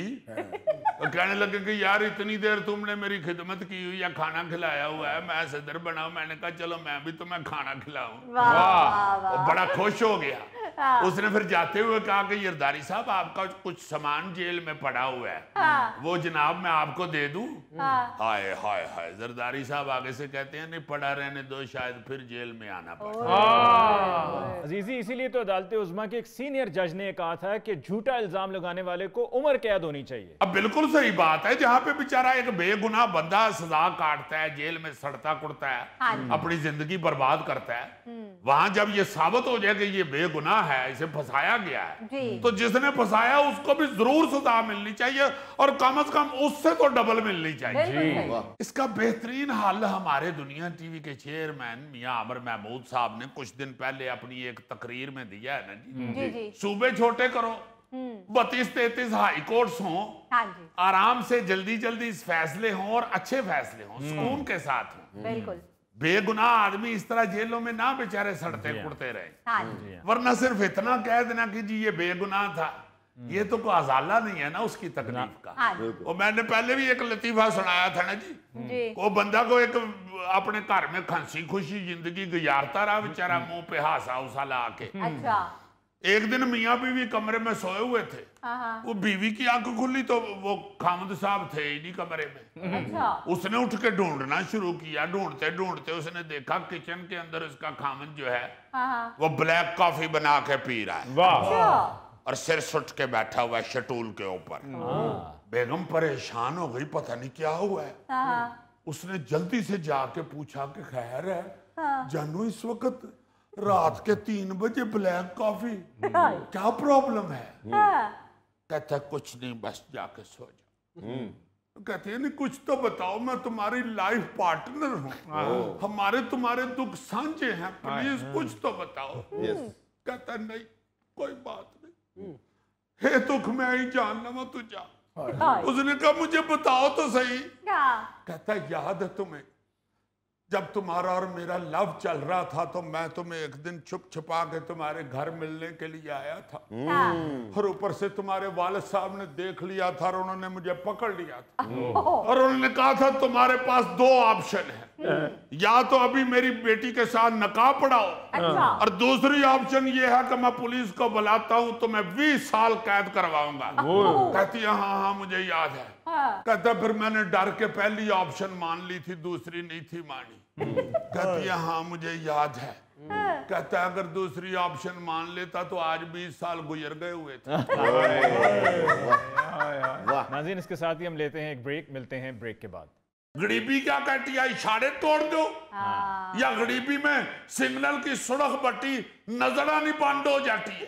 तो कहने लगे कि यार इतनी देर तुमने मेरी खिदमत की हुई या खाना खिलाया हुआ है, मैं सदर बना हूं। मैंने कहा चलो मैं भी तुम्हें खाना खिलाऊं। वाह, बड़ा खुश हो गया। उसने फिर जाते हुए कहा कि जरदारी साहब आपका कुछ सामान जेल में पड़ा हुआ है, वो जनाब मैं आपको दे दूं। हाय हाय हाय, जरदारी साहब आगे से कहते हैं नहीं पड़ा रहने दो, शायद फिर जेल में आना पड़े। अजीजी, इसीलिए तो अदालत उज़्मा के एक सीनियर जज ने कहा था कि झूठा इल्जाम लगाने वाले को उम्र कैद होनी चाहिए। अब बिल्कुल सही बात है, जहाँ पे बेचारा एक बेगुनाह बंदा सजा काटता है, जेल में सड़ता कुड़ता है, अपनी जिंदगी बर्बाद करता है, वहां जब ये साबित हो जाए कि ये बेगुनाह है, इसे फंसाया गया है, तो जिसने फंसाया उसको भी जरूर सजा मिलनी चाहिए और कम से कम उससे तो डबल मिलनी चाहिए। इसका बेहतरीन हल हमारे दुनिया टीवी के चेयरमैन मियां आमिर महमूद साहब ने कुछ दिन पहले अपनी एक तकरीर में दिया है ना जी। सूबे छोटे करो, 32-33 हाई कोर्ट्स हों, आराम से जल्दी जल्दी फैसले हों और अच्छे फैसले हों, सुकून के साथ हों। बिल्कुल बेगुनाह आदमी इस तरह जेलों में ना बेचारे सड़ते कुड़ते रहे, वरना सिर्फ इतना कह देना कि जी ये बेगुनाह था, ये तो कोई अजाला नहीं है ना उसकी तकलीफ का। और मैंने पहले भी एक लतीफा सुनाया था ना जी, वो बंदा को एक अपने घर में हंसी खुशी जिंदगी गुजारता रहा बेचारा, मुंह पे हासा उसा ला के। एक दिन मियाँ बीवी कमरे में सोए हुए थे, वो बीवी की आंख खुली तो वो खामद साहब थे ही नहीं कमरे में। उसने उठ के ढूंढना शुरू किया, ढूंढते ढूंढते उसने देखा किचन के अंदर उसका खामद जो है वो ब्लैक कॉफी बना के पी रहा है और सिर सुट के बैठा हुआ है शटूल के ऊपर। बेगम परेशान हो गई, पता नहीं क्या हुआ है। उसने जल्दी से जाके पूछा कि खैर है जानू, इस वक्त रात के 3 बजे ब्लैक कॉफी, क्या प्रॉब्लम है? कहता कुछ नहीं, बस जाके सो जा। कहते हैं नहीं कुछ तो बताओ, मैं तुम्हारी लाइफ पार्टनर हूँ, हमारे तुम्हारे दुख साझे हैं, प्लीज कुछ तो बताओ। कहता नहीं कोई बात नहीं, हे दुख मैं ही जान लवा तू जा। उसने कहा मुझे बताओ तो सही। कहता याद है तुम्हें जब तुम्हारा और मेरा लव चल रहा था तो मैं तुम्हें एक दिन छुप छुपा के तुम्हारे घर मिलने के लिए आया था, और ऊपर से तुम्हारे वालिद साहब ने देख लिया था और उन्होंने मुझे पकड़ लिया था, और उन्होंने कहा था तुम्हारे पास 2 ऑप्शन है, या तो अभी मेरी बेटी के साथ निकाह पढ़ाओ, और दूसरी ऑप्शन ये है कि मैं पुलिस को बुलाता हूँ तो मैं 20 साल कैद करवाऊंगा। कहती है हाँ मुझे याद है। कहता फिर मैंने डर के पहली ऑप्शन मान ली थी, दूसरी नहीं थी मानी। कहती है हाँ मुझे याद है। कहता अगर दूसरी ऑप्शन मान लेता तो आज 20 साल गुजर गए हुए थे। नाज़रीन इसके साथ ही हम लेते हैं एक ब्रेक, मिलते हैं ब्रेक के बाद। गरीबी क्या कहती है, इशारे तोड़ दो, या गरीबी में सिग्नल की सुड़क बट्टी नजर आनी बंद हो जाती है।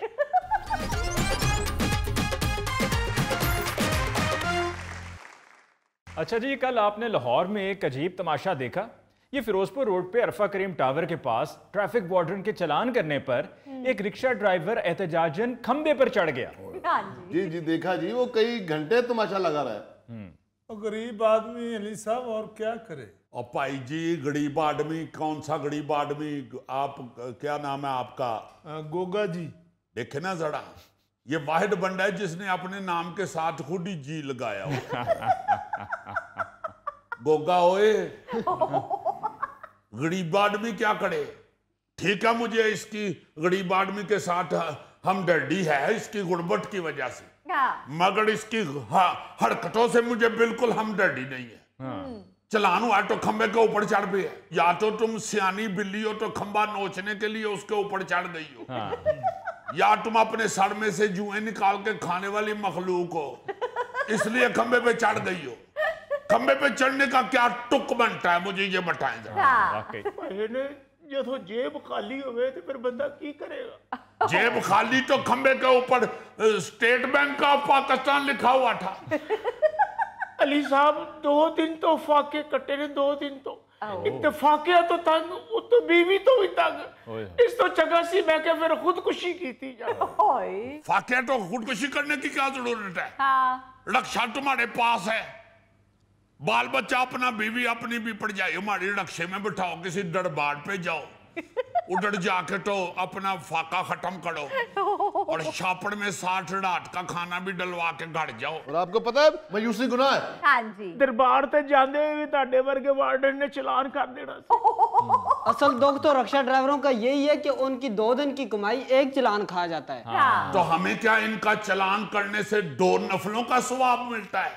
अच्छा जी, कल आपने लाहौर में एक अजीब तमाशा देखा। ये फिरोजपुर रोड पे अरफा करीम टावर के पास ट्रैफिक वार्डन के चलान करने पर एक रिक्शा ड्राइवर एहतजाजन खंबे पर चढ़ गया। जी जी देखा जी, वो कई घंटे तमाशा लगा रहा है। गरीब आदमी अली साहब और क्या करे। और भाई जी गरीब आदमी, कौन सा गरीब आदमी? आप क्या नाम है आपका? गोगा जी। देखे ना जरा, ये वाहिद बंदा है जिसने अपने नाम के साथ खुद ही जी लगाया हो। गोगा ओए, गरीब आदमी क्या करे? ठीक है मुझे इसकी गरीब आदमी के साथ हमदर्दी है इसकी गुर्बत की वजह से, मगर इसकी हरकतों से मुझे बिल्कुल हमदर्दी नहीं है। चलान हुआ तो खंबे के ऊपर चढ़ पे है, या तो तुम सियानी बिल्ली हो तो खंबा नोचने के लिए उसके ऊपर चढ़ गई हो, या तुम अपने सर में से जुएं निकाल के खाने वाली मखलूक हो इसलिए खंबे पे चढ़ गई हो। खंबे पे चढ़ने का क्या टुक बनता है मुझे ये बताएं जरा। जो तो जेब खाली हुए तो फिर बंदा की करेगा? जेब खाली तो खंबे के ऊपर स्टेट बैंक ऑफ पाकिस्तान लिखा हुआ था। अली साहब 2 दिन तो फाके कटे ने, 2 दिन तो इत्तेफाकिया तो तंग, वो तो बीवी तो भी तंग, इस तो चंगा सी मैं क्या फिर खुदकुशी की थी। फाकिया तो खुदकुशी करने की क्या जरूरत है? रक्षा तुम्हारे पास है, बाल बच्चा अपना बीवी अपनी भी पड़ जाए, हमारी रक्षे में बिठाओ, किसी दरबार पे जाओ, उधर जाके तो अपना फाका खत्म करो और छापड़ में 60 रात का खाना भी डलवा के घर जाओ। और आपको पता है मायूसी गुनाह है। हाँ जी। दरबार ते जांदे भी ताडे वर्गे वार्डन ने चलान कर देना। असल दुख तो रक्षा ड्राइवरों का यही है कि उनकी 2 दिन की कमाई एक चलान खा जाता है। तो हमें क्या इनका चलान करने से 2 नफलों का सवाब मिलता है?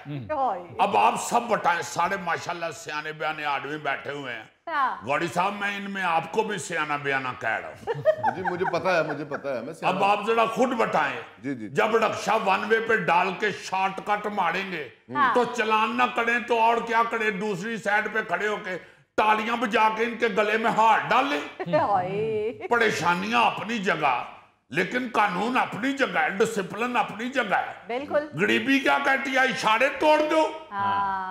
अब आप सब बताएं, सारे माशाल्लाह सियाने बयाने आदमी बैठे हुए हैं, गौड़ी साहब मैं इनमें आपको भी सियाना बयाना कह रहा हूँ। मुझे पता है, मुझे पता है। मैं अब आप जरा खुद बताएं, जी जी। जब रक्षा वन वे पे डाल के शॉर्टकट मारेंगे तो चलान ना करें तो और क्या करें, दूसरी साइड पे खड़े होके तालियां बजा के इनके गले में हाथ डालें। परेशानियां अपनी जगह, लेकिन कानून अपनी जगह है, डिसिप्लिन अपनी जगह है। बिल्कुल। गरीबी क्या कहती है, इशारे तोड़ दो।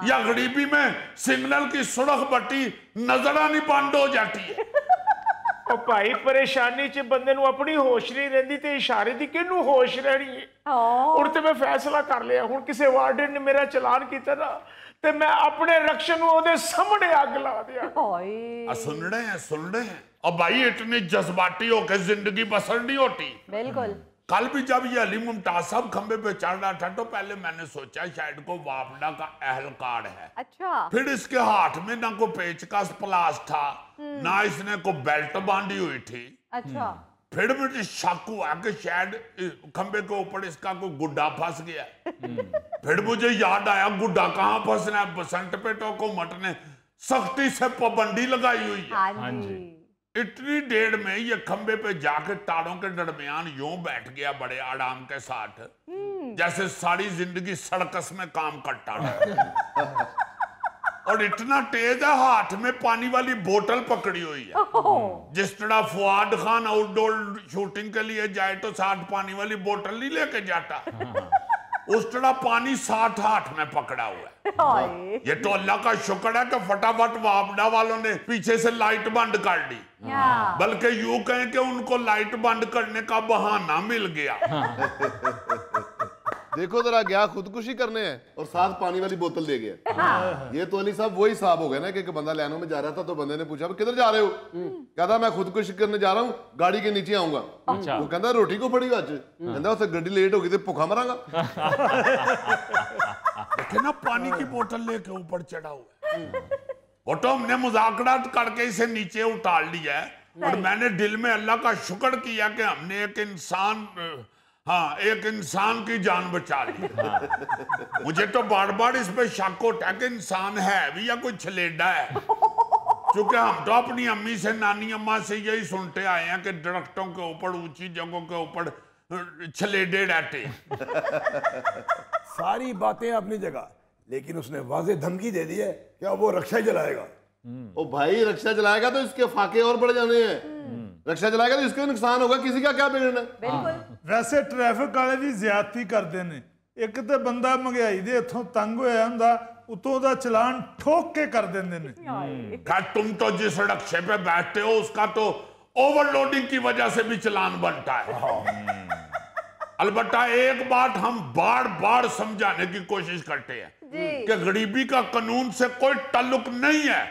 या गरीबी में सिग्नल की सुरख बत्ती नजर आनी बंद हो जाती है। और भाई परेशानी च बंदे नूं अपनी होश नहीं रहिंदी ते इशारे दी किहनूं होश रहनी है। हुण ते मैं फैसला कर लिया, हुण किसी वार्डन ने मेरा चलान कीता ना ते मैं अपने रक्षण नूं ओदे सामने अग ला दिया। सुन रहे हैं। और भाई इतनी जज्बाती होकर जिंदगी बसर नहीं होती। बिल्कुल। कल भी जब ये अली मुमताज साहब खंबे पे चढ़ रहा था तो पहले मैंने सोचा शायद को वापडा का अहलकार है। अच्छा। फिर इसके हाथ में ना को पेचकस प्लास था, ना इसने को बेल्ट बांधी हुई थी। अच्छा। फिर मुझे शक हुआ कि शायद खंबे के ऊपर इसका कोई गुड्डा फंस गया। फिर मुझे याद आया गुड्डा कहाँ फंसना है, बसंत पे तो हुकूमत ने सख्ती से पाबंदी लगाई हुई है। हाँ जी। इतनी देर में ये खंबे पे जाके तारों के दरमियान यूं बैठ गया बड़े आराम के साथ, जैसे सारी जिंदगी सर्कस में काम करता रहा। और इतना तेज है, हाथ में पानी वाली बोतल पकड़ी हुई है। जिस तरह फुआद खान आउटडोर शूटिंग के लिए जाए तो साथ पानी वाली बोतल नहीं लेके जाता, उस तरह पानी साथ हाथ में पकड़ा हुआ है। ये तो अल्लाह का शुक्र है कि फटाफट वापडा वालों ने पीछे से लाइट बंद कर दी, बल्कि यूं कहें कि उनको लाइट बंद करने का बहाना मिल गया। देखो जरा, गया खुदकुशी करने हैं और साथ पानी वाली बोतल दे गया। ये तो अली साहब वही साहब हो गए ना कि एक बंदा लैनो में जा रहा था तो बंदे ने पूछा किधर जा रहे हो, कहता मैं खुदकुशी करने जा रहा हूँ, गाड़ी के नीचे आऊंगा। वो कहता रोटी को पड़ी अज, कहता उससे गड्डी लेट होगी तो भुखा मरांगा। ना पानी की बोतल लेके ऊपर चढ़ा हुआ है। वो तो हमने मुज़ाकरात करके इसे नीचे उतार लिया है, और मैंने दिल में अल्लाह का शुक्र किया कि हमने एक इंसान की जान बचा ली। मुझे तो बार बार इस पे शक होता है कि इंसान है भी या कोई छलेडा है, क्योंकि हम तो अपनी अम्मी से, नानी अम्मा से यही सुनते आए हैं कि दरख्तों के ऊपर, ऊंची जगहों के ऊपर छलेडे रहते। सारी बातें अपनी जगह, लेकिन उसने वाज़ेह धमकी दे दी है कि अब वो रक्षा ही चलाएगा। ओ भाई, रक्षा चलाएगा तो इसके फाके और बढ़ जाने हैं। रक्षा चलाएगा तो इसका नुकसान होगा, किसी का क्या बिगड़ना। वैसे ट्रैफिक वाले भी ज्यादती करते ने। एक तो बंदा महंगाई दे इथों तंग होया हुंदा, उतों दा चलान ठोक के कर देंदे ने। तुम तो जिस रक्षे पे बैठते हो उसका तो ओवरलोडिंग की वजह से भी चलान बनता है। अलबत्ता एक बात हम बार बार समझाने की कोशिश करते हैं कि गरीबी का कानून से कोई ताल्लुक नहीं है।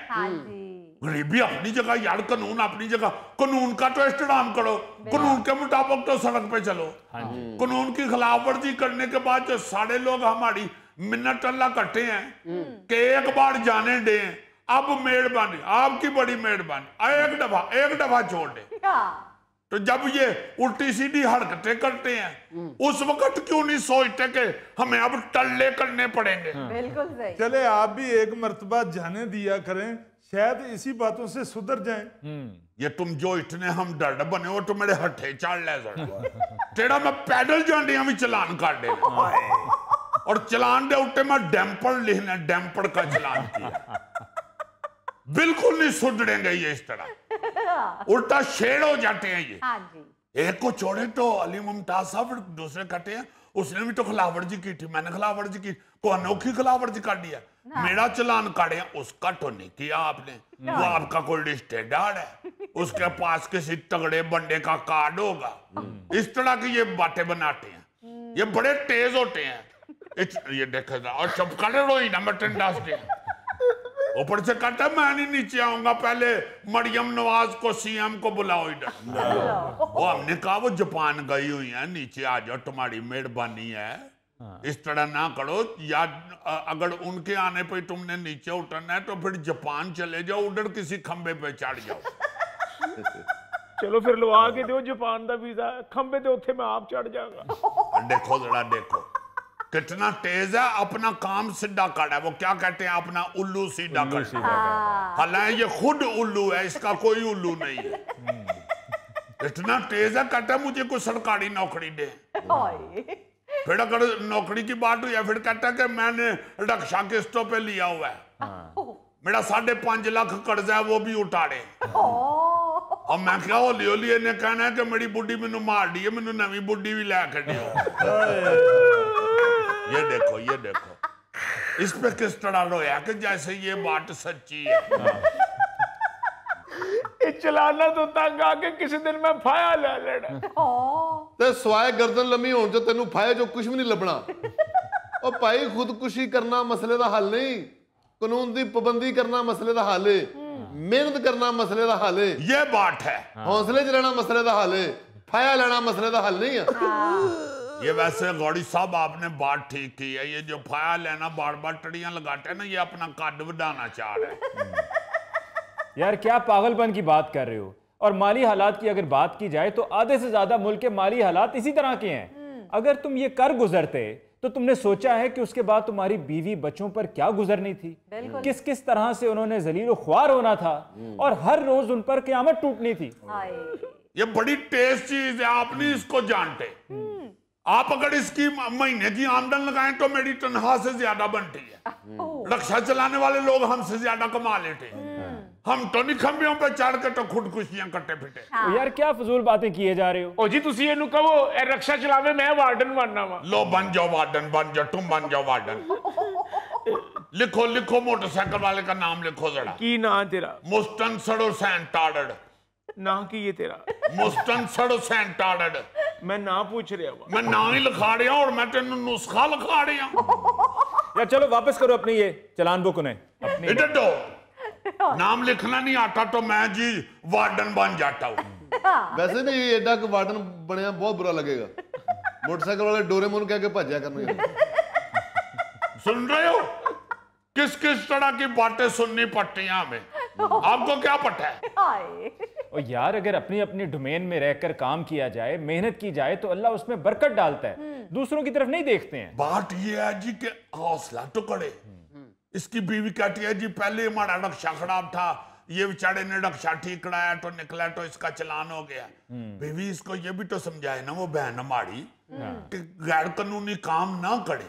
गरीबी अपनी जगह यार, कानून अपनी जगह। कानून का तो एहतराम करो, कानून के मुताबिक तो सड़क पे चलो। कानून की खिलाफवर्जी करने के बाद जो सारे लोग हमारी मिन्नत अल्लाह करते हैं कि एक बार जाने दें, अब मेहरबानी, आपकी बड़ी मेहरबानी, एक दफा छोड़ दे। तो जब ये उल्टी सीधी हरकतें करते हैं उस वक्त क्यों नहीं सोचते कि हमें अब टल्ले करने पड़ेंगे। बिल्कुल सही। चले आप भी एक मर्तबा जाने दिया करें, शायद इसी बातों से सुधर जाएं। ये तुम जो इतने हम डर बने हो तो मेरे हट्ठे चाल ले तेरा मैं पैदल जाने भी चलान कर दे, और चलान दे उठे मैं डैम्पर लिखना, डैम्पर का चलान किया। बिल्कुल नहीं सुधरेंगे ये इस तरह, उल्टा शेर हो जाते हैं ये। हाँ जी। एक को छोड़े तो अली मुमताज साहब, दूसरे कहते हैं उसने भी तो खिलाफवर्जी की थी, मैंने खिलाफवर्जी की, को अनोखी खिलाफवर्जी कर दिया। मेरा चलान काटे, उसका तो नहीं किया आपने। वो आपका कोई रिश्तेदार है, उसके पास किसी तगड़े बंदे का कार्ड होगा। इस तरह की ये बातें बनाते हैं, ये बड़े तेज होते हैं। ये देखेगा और चुप कर रोई ना मटन डालते हैं। ऊपर से कहता मैं नहीं नीचे आऊंगा, पहले मरियम नवाज को, सीएम को बुलाओ इधर। वो हमने कहा वो जापान गई हुई है, नीचे आ जाओ, तुम्हारी मेहरबानी है। इस तरह ना करो, या अगर उनके आने पे तुमने नीचे उतरना है तो फिर जापान चले जाओ, उधर किसी खंबे पे चढ़ जाओ। चलो फिर लवा के दो जापान का वीजा, खंबे दे उत्थे मैं आप चढ़ जाऊंगा। देखो जरा देखो, कितना तेज है, अपना काम सीधा कर है। वो क्या कहते हैं, अपना उल्लू सीधा कर। हालांकि ये खुद उल्लू है, इसका कोई उल्लू नहीं है। इतना तेज है, कहता है मुझे कोई सरकारी नौकरी दे। फिर अगर नौकरी की बात हुई है, फिर कहता है कि मैंने रक्षा किस्तों पे लिया हुआ है, मेरा 5.5 लाख कर्जा है, वो भी उतारे। और मैं क्या होली होली इन्हें कहना है कि मेरी बुढ़ी मैनू मार दी है, मैनू नवी बुढ़ी भी लैके दियो। ये देखो, ये देखो, इस पे किस तरह रोया कि जैसे ये बात सच्ची है। चलाना तो तंग आके किसी दिन मैं फाया ले लेना। ते सवाए गर्दन लम्मी होने जो तेनू फाया जो कुछ भी नहीं लभना। और भाई खुदकुशी करना मसले का हल नहीं, कानून की पाबंदी करना मसले का हल है, मेहनत करना मसले का हल है, ये बात है। हौसले च रहना मसले का हल है, फाया लेना मसले का हल नहीं है। ये वैसे गौड़ी साहब आपने बात ठीक की है। ये जो फाया लेना बार बार टड़ियां लगाते हैं ना, ये अपना कद बढ़ाना चाह रहे हैं। यार क्या पागलपन की बात कर रहे हो। और माली हालात की अगर बात की जाए तो आधे से ज्यादा मुल्क के माली हालात इसी तरह के हैं। अगर तुम ये कर गुजरते तो तुमने सोचा है कि उसके बाद तुम्हारी बीवी बच्चों पर क्या गुजरनी थी, किस किस तरह से उन्होंने जलीलो ख्वार होना था और हर रोज उन पर क़यामत टूटनी थी। ये बड़ी तेज चीज है, आप नहीं इसको जानते। आप अगर इसकी महीने की आमदन लगाएं तो मेरी तनख्वाह से ज्यादा बनती है। रक्षा चलाने वाले लोग हमसे ज्यादा कमा लेते हैं। हम तो नहीं खंबियों पे चढ़ के तो खुदकुशियां करते फिटे। यार क्या फजूल बातें किए जा रहे हो। ओ जी तुसी इन्हू कहो ए रक्षा चलावे, मैं वार्डन बनना वा। लो बन जाओ वार्डन, बन जाओ, तुम बन जाओ वार्डन। लिखो लिखो, मोटरसाइकिल वाले का नाम लिखो जरा। की ना तेरा? मुस्तन सड़ो सेंटार्ड। ना की ये तेरा? मुस्तन सड़ो सेंटार्ड। मैं ना पूछ रहा हूं। मैं ना ही लिखा रहा और मैं तेन नुस्खा लिखा रहा। यार चलो वापस करो अपनी ये चलान बुक उन्हें। इधर दो। नाम लिखना नहीं आता तो मैं जी वार्डन बन जाता हूँ। वैसे भी एडा का वार्डन बनया बहुत बुरा लगेगा। मोटरसाइकिल वाले डोरेमोन कह के भज्या करने। सुन रहे हो किस किस तरह की बातें सुननी पड़ती हैं हमें। आपको क्या पता है? और यार अगर अपनी अपनी डोमेन में रहकर काम किया जाए, मेहनत की जाए तो अल्लाह उसमें बरकत डालता है, दूसरों की तरफ नहीं देखते हैं। बात ये है जी कि हौसला तो करे। इसकी बीवी कहती है जी पहले हमारा रक्षा खराब था, ये बेचारे ने रक्षा ठीक कराया तो निकला तो इसका चलान हो गया। बीवी इसको ये भी तो समझाए ना वो बहन हमारी कि गैर कानूनी काम ना करे।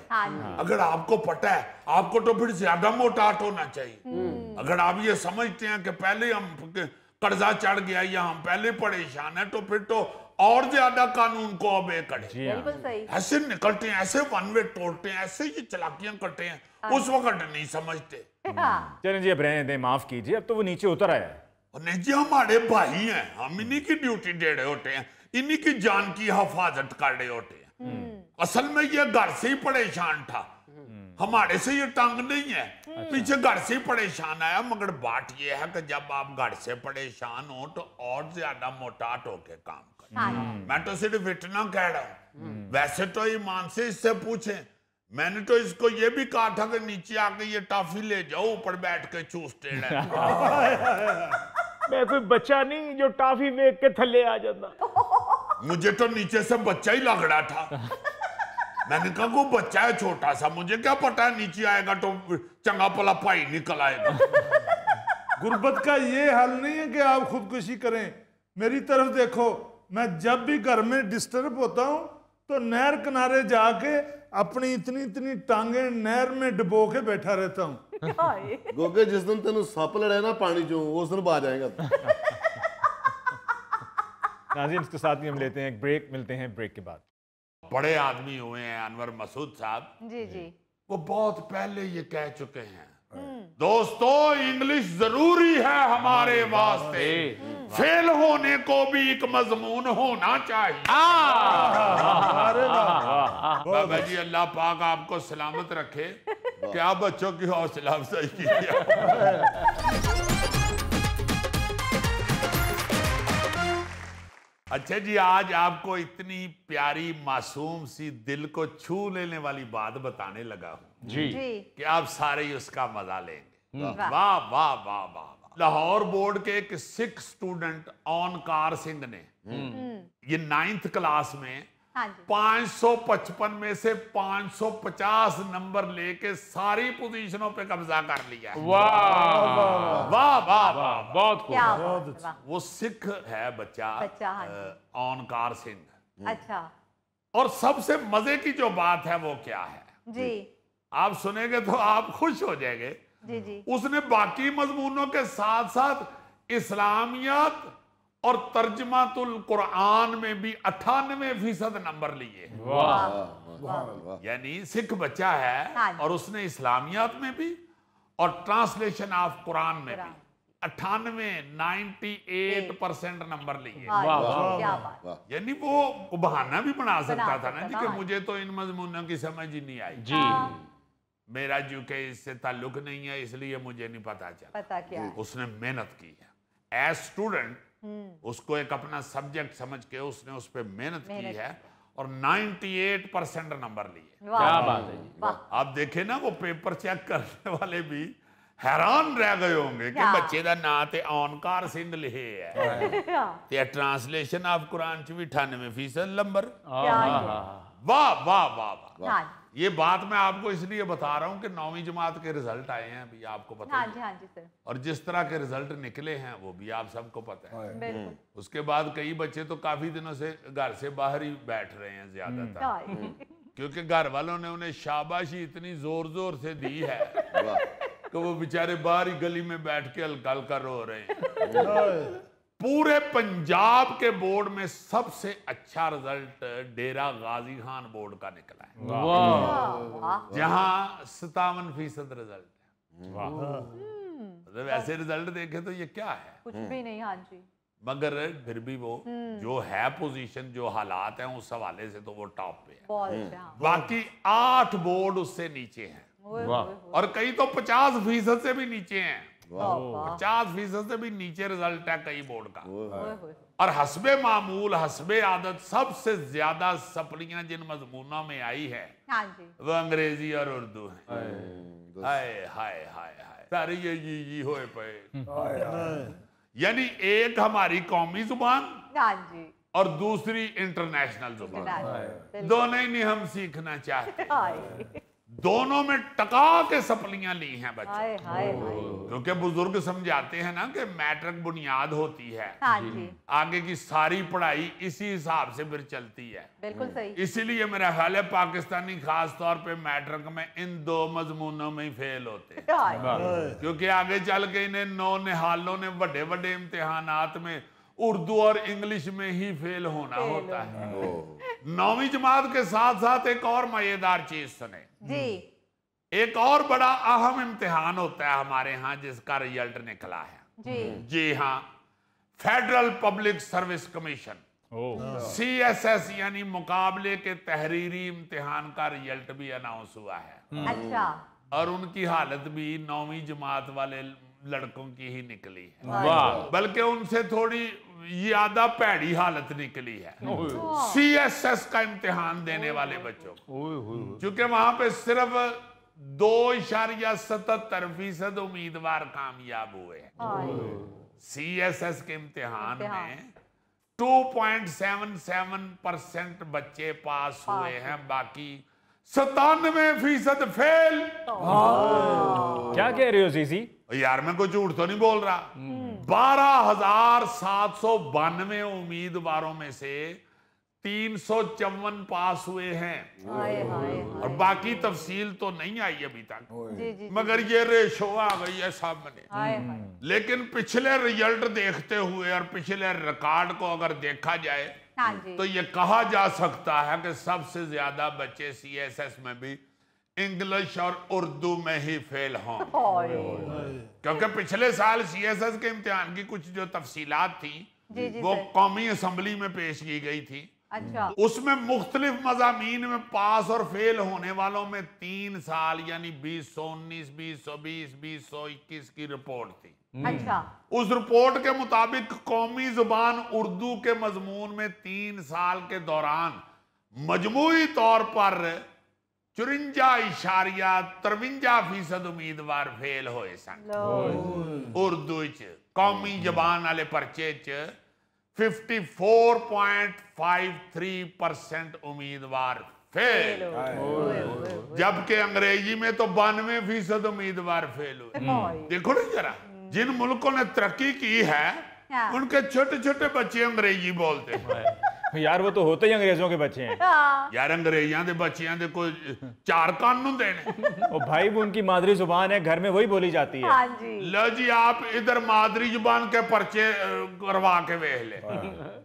अगर आपको पता है आपको तो फिर ज्यादा मोटाट होना चाहिए। अगर आप ये समझते हैं कि पहले हम कर्जा चढ़ गया या हम पहले परेशान है तो फिर तो और ज्यादा कानून को ओबे करे। ऐसे निकलते हैं, ऐसे वन वे तोड़ते हैं, ऐसे ये चालाकियां करते हैं, उस वक्त नहीं समझते। चलें जी अब रहने दें, माफ कीजिए, अब तो वो नीचे उतर आया है। और नहीं जी हमारे भाई हैं, हम इन्हीं की ड्यूटी दे रहे होते हैं, इन्हीं की जान की हिफाजत कर रहे होते हैं। असल में ये घर से ही परेशान था, हमारे से ये तंग नहीं है, पीछे घर से ही परेशान आया। मगर बात ये है कि जब आप घर से परेशान हो तो और ज्यादा मोटाट होके काम करें। मैं तो सिर्फ इतना कह रहा हूँ। वैसे तो ईमान से इससे पूछे, मैंने तो इसको ये भी कहा था कि नीचे आके ये टॉफी ले जाओ, ऊपर बैठ के चूसते रहे। मैं कोई बच्चा नहीं जो टॉफी देख के थल्ले आ जाता। मुझे तो नीचे से बच्चा ही लग रहा था। मैंने कहा वो बच्चा है छोटा सा, मुझे क्या पता है नीचे आएगा तो चंगा पला भाई निकल आएगा। गुर्बत का ये हाल नहीं है कि आप खुदकुशी करें। मेरी तरफ देखो, मैं जब भी घर में डिस्टर्ब होता हूं तो नहर किनारे जाके अपनी इतनी इतनी टांगे नहर में डुबो के बैठा रहता हूं। गोगे जिस दिन तेन सप लड़े ना पानी चो उस दिन आ जाएगा। नाज़रीन इसके साथ ही हम लेते हैं एक ब्रेक, मिलते हैं ब्रेक के बाद। बड़े आदमी हुए हैं अनवर मसूद साहब जी जी, वो बहुत पहले ये कह चुके हैं, दोस्तों इंग्लिश जरूरी है हमारे वास्ते, फेल होने को भी एक मजमून होना चाहिए। बाबा जी अल्लाह पाक आपको सलामत रखे, क्या बच्चों की हौसला अफजाई की। अच्छा जी, आज आपको इतनी प्यारी मासूम सी दिल को छू लेने वाली बात बताने लगा हूं जी कि आप सारे ही उसका मजा लेंगे। वाह वाह वाह वाह वाह। लाहौर बोर्ड के एक सिख स्टूडेंट ओनकार सिंह ने ये 9th क्लास में हाँ जी। 555 में से 550 नंबर लेके सारी पोजीशनों पे कब्जा कर लिया। वाह वाह वाह वाह, बहुत खूब। क्या बात है, वाह। वो सिख है बच्चा, हाँ जी। ओंकार सिंह। अच्छा और सबसे मजे की जो बात है वो क्या है जी, आप सुनेंगे तो आप खुश हो जाएंगे। जी जी। उसने बाकी मजमूनों के साथ साथ इस्लामियात और तर्जमातुल कुरान में भी 98% नंबर लिए। यानी सिख बच्चा है हाँ। और उसने इस्लामियात में भी और ट्रांसलेशन ऑफ कुरान में भी 98% नंबर लिए। क्या बात। यानी वो बहाना भी बना सकता था ना जी कि हाँ। मुझे तो इन मजमूनों की समझ ही नहीं आई जी। मेरा जो के इससे ताल्लुक नहीं है इसलिए मुझे नहीं पता चला। पता क्या उसने मेहनत की है एज स्टूडेंट, उसको एक अपना सब्जेक्ट समझ के उसने उस पर मेहनत की है और 98% नंबर लिए। क्या बात है जी। आप देखे ना वो पेपर चेक करने वाले भी हैरान रह गए होंगे कि बच्चे का नाम ते ओंकार सिंह लिखे है ते ट्रांसलेशन ऑफ कुरान च भी 98% नंबर। वाह वाह वाह वाह। ये बात मैं आपको इसलिए बता रहा हूँ कि 9वीं जमात के रिजल्ट आए हैं अभी, आपको पता हाँ है। जी, हाँ जी सर। और जिस तरह के रिजल्ट निकले हैं वो भी आप सबको पता है। बिल्कुल। उसके बाद कई बच्चे तो काफी दिनों से घर से बाहर ही बैठ रहे हैं ज्यादातर, क्योंकि घर वालों ने उन्हें शाबाशी इतनी जोर जोर से दी है कि वो बेचारे बाहर ही गली में बैठ के हल्का हल्का रो रहे हैं। पूरे पंजाब के बोर्ड में सबसे अच्छा रिजल्ट डेरा गाजी खान बोर्ड का निकला है, जहां 57% रिजल्ट है। मतलब ऐसे रिजल्ट देखे तो ये क्या है, कुछ भी नहीं। हाँ जी। मगर फिर भी वो जो है पोजीशन, जो हालात हैं उस हवाले से तो वो टॉप पे है। बाकी 8 बोर्ड उससे नीचे हैं और कई तो 50% से भी नीचे हैं। 50% से भी नीचे रिजल्ट है कई बोर्ड का। और हस्बे मामूल, हस्बे आदत सबसे ज्यादा सप्लियां जिन मजमूनों में आई है वो अंग्रेजी और उर्दू है। हाय हाय हाय हाय, सारे ये होए पे। यानी एक हमारी कौमी जुबान और दूसरी इंटरनेशनल जुबान, दोनों ही नहीं हम सीखना चाहते। दोनों में टका के सप्लियां ली हैं बच्चे, क्योंकि बुजुर्ग समझाते हैं ना कि मैट्रिक बुनियाद होती है। आगे की सारी पढ़ाई इसी हिसाब से फिर चलती है। बिल्कुल सही। इसीलिए मेरा ख्याल है पाकिस्तानी खास तौर पे मैट्रिक में इन 2 मजमूनों में ही फेल होते हैं, क्योंकि आगे चल के इन्हें 9 निहालों ने बड़े बड़े इम्तिहानात में उर्दू और इंग्लिश में ही फेल होना होता है। 9वीं जमात के साथ साथ एक और मजेदार चीज सुने जी। एक और बड़ा अहम इम्तिहान होता है हमारे यहाँ जिसका रिजल्ट निकला है जी हाँ, federal public service commission CSS यानी मुकाबले के तहरीरी इम्तिहान का रिजल्ट भी अनाउंस हुआ है। अच्छा। और उनकी हालत भी 9वीं जमात वाले लड़कों की ही निकली है, बल्कि उनसे थोड़ी ज्यादा भैड़ी हालत निकली है CSS का इम्तिहान देने वाले बच्चों, क्योंकि वहां पे सिर्फ 2.77% उम्मीदवार कामयाब हुए हैं। CSS के इम्तिहान में 2.77% बच्चे पास हुए हैं, बाकी 97% फेल। क्या कह रहे हो जीजी? यार मैं कोई झूठ तो नहीं बोल रहा। 12,792 उम्मीदवारों में से 354 पास हुए हैं और बाकी तफसील तो नहीं आई अभी तक, मगर ये रेशो आ गई है सामने। लेकिन पिछले रिजल्ट देखते हुए और पिछले रिकॉर्ड को अगर देखा जाए तो ये कहा जा सकता है कि सबसे ज्यादा बच्चे CSS में भी इंग्लिश और उर्दू में ही फेल हों, क्योंकि पिछले साल CSS के इम्तिहान की कुछ जो तफसीलात थी वो कौमी असम्बली में पेश की गई थी। अच्छा। उसमें मुख्तलिफ मज़ामीन में पास और फेल होने वालों में 3 साल यानी 2019, 2020, 2021 की रिपोर्ट थी। अच्छा। उस रिपोर्ट के मुताबिक कौमी जुबान उर्दू के मजमून में 3 साल के दौरान मजमूई तौर पर 54.53% उम्मीदवार फेल होए सन। उर्दू च कौमी जबान वाले परचे च 54.53% उम्मीदवार फेल, जबकि अंग्रेजी में तो 92% उम्मीदवार फेल हुए। देखो ना जरा, जिन मुल्कों ने तरक्की की है उनके छोटे छोटे बच्चे अंग्रेजी बोलते हैं। यार वो तो होते ही अंग्रेजों के बच्चे हैं। यार अंग्रेजियां दे बच्चियां दे कोई 4 कानून देने। ओ भाई वो उनकी मादरी जुबान है, घर में वही बोली जाती है। हाँ जी। लो जी आप इधर मादरी जुबान के पर्चे करवा के वेख ले,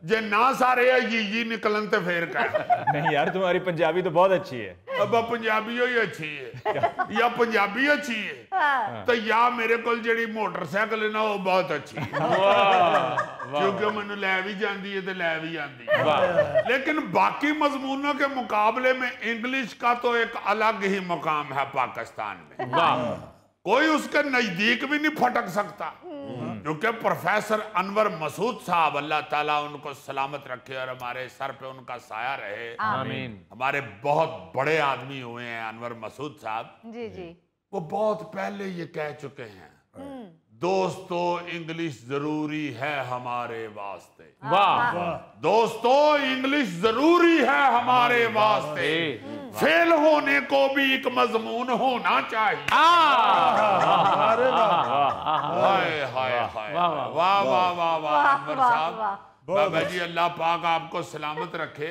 जे ना सारे जी निकलन ते फिर कह। नहीं यार तुम्हारी पंजाबी तो बहुत अच्छी है। अब पंजाबी ही अच्छी है या पंजाबी अच्छी है तो या मेरे को जेड़ी मोटरसाइकिल है ना वो बहुत अच्छी है, क्योंकि मैंने लै भी जाती है तो लै भी आती है। लेकिन बाकी मजमूनों के मुकाबले में इंग्लिश का तो एक अलग ही मुकाम है पाकिस्तान में। कोई उसके नजदीक भी नहीं फटक सकता, क्योंकि प्रोफेसर अनवर मसूद साहब, अल्लाह ताला उनको सलामत रखे और हमारे सर पे उनका साया रहे, आमीन। हमारे बहुत बड़े आदमी हुए हैं अनवर मसूद साहब जी जी। वो बहुत पहले ये कह चुके हैं, दोस्तों इंग्लिश जरूरी है हमारे वास्ते। वाह। दोस्तों इंग्लिश जरूरी है हमारे वास्ते, फेल होने को भी एक मजमून होना चाहिए। हाय हाय हाय, वाह वाह वाह वाह अनवर साहब, बाबा जी अल्लाह पाक आपको सलामत रखे।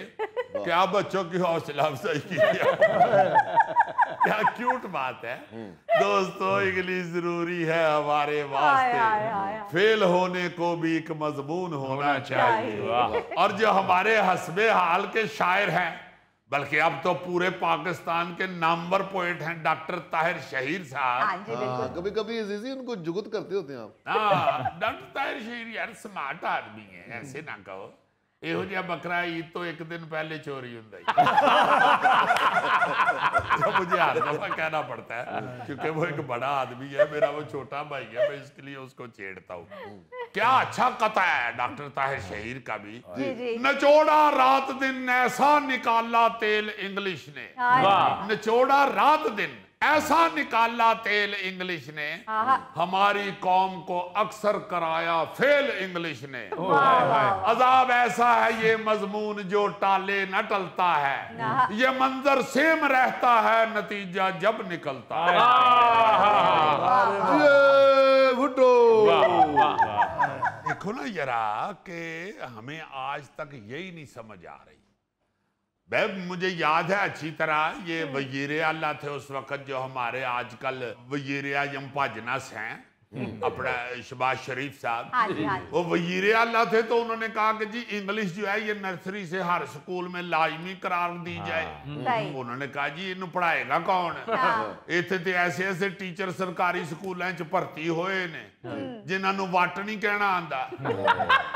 क्या बच्चों की हौसला अफजाई की, क्या क्यूट बात है। दोस्तों इंग्लिश जरूरी है हमारे वास्ते, फेल होने को भी एक मजमून होना चाहिए। और जो हमारे हस्बे हाल के शायर हैं, बल्कि अब तो पूरे पाकिस्तान के नामवर पोएट हैं, डॉक्टर ताहिर शहीर साहब। कभी कभी अजीजी उनको जुगत करते होते हैं आप। डॉक्टर ताहिर शहीर यार स्मार्ट आदमी है, ऐसे ना कहो। ਇਹੋ ਜਿਹਾ बकरा ईद तो एक दिन पहले चोरी ਹੁੰਦਾ है। तो मुझे हर दफा कहना पड़ता है, क्योंकि वो एक बड़ा आदमी है, मेरा वो छोटा भाई है, मैं इसके लिए उसको छेड़ता हूँ। क्या अच्छा कथा है डॉक्टर ताहिर शहीर का भी। निचोड़ा रात दिन ऐसा निकाला तेल इंग्लिश ने, निचोड़ा रात दिन ऐसा निकाला तेल इंग्लिश ने, हमारी कौम को अक्सर कराया फेल इंग्लिश ने। अजाब ऐसा है ये मजमून जो टाले न टलता है, ये मंजर सेम रहता है नतीजा जब निकलता है। देखो ना जरा कि हमें आज तक यही नहीं समझ आ रही। मुझे याद है अच्छी तरह, ये वजीर आला थे उस वक्त जो हमारे आजकल वजीर आजम भाजनस हैं, अपना शहबाज शरीफ साहब। वो वजीर आला थे तो उन्होंने कहा कि जी इंग्लिश जो है ये नर्सरी से हर स्कूल में लाजमी करार दी जाए। उन्होंने कहा जी इन्हें पढ़ाएगा कौन, इतने तो ऐसे ऐसे टीचर सरकारी स्कूलों च भर्ती होए ने जिन्होंने वट नहीं कहना आंदा,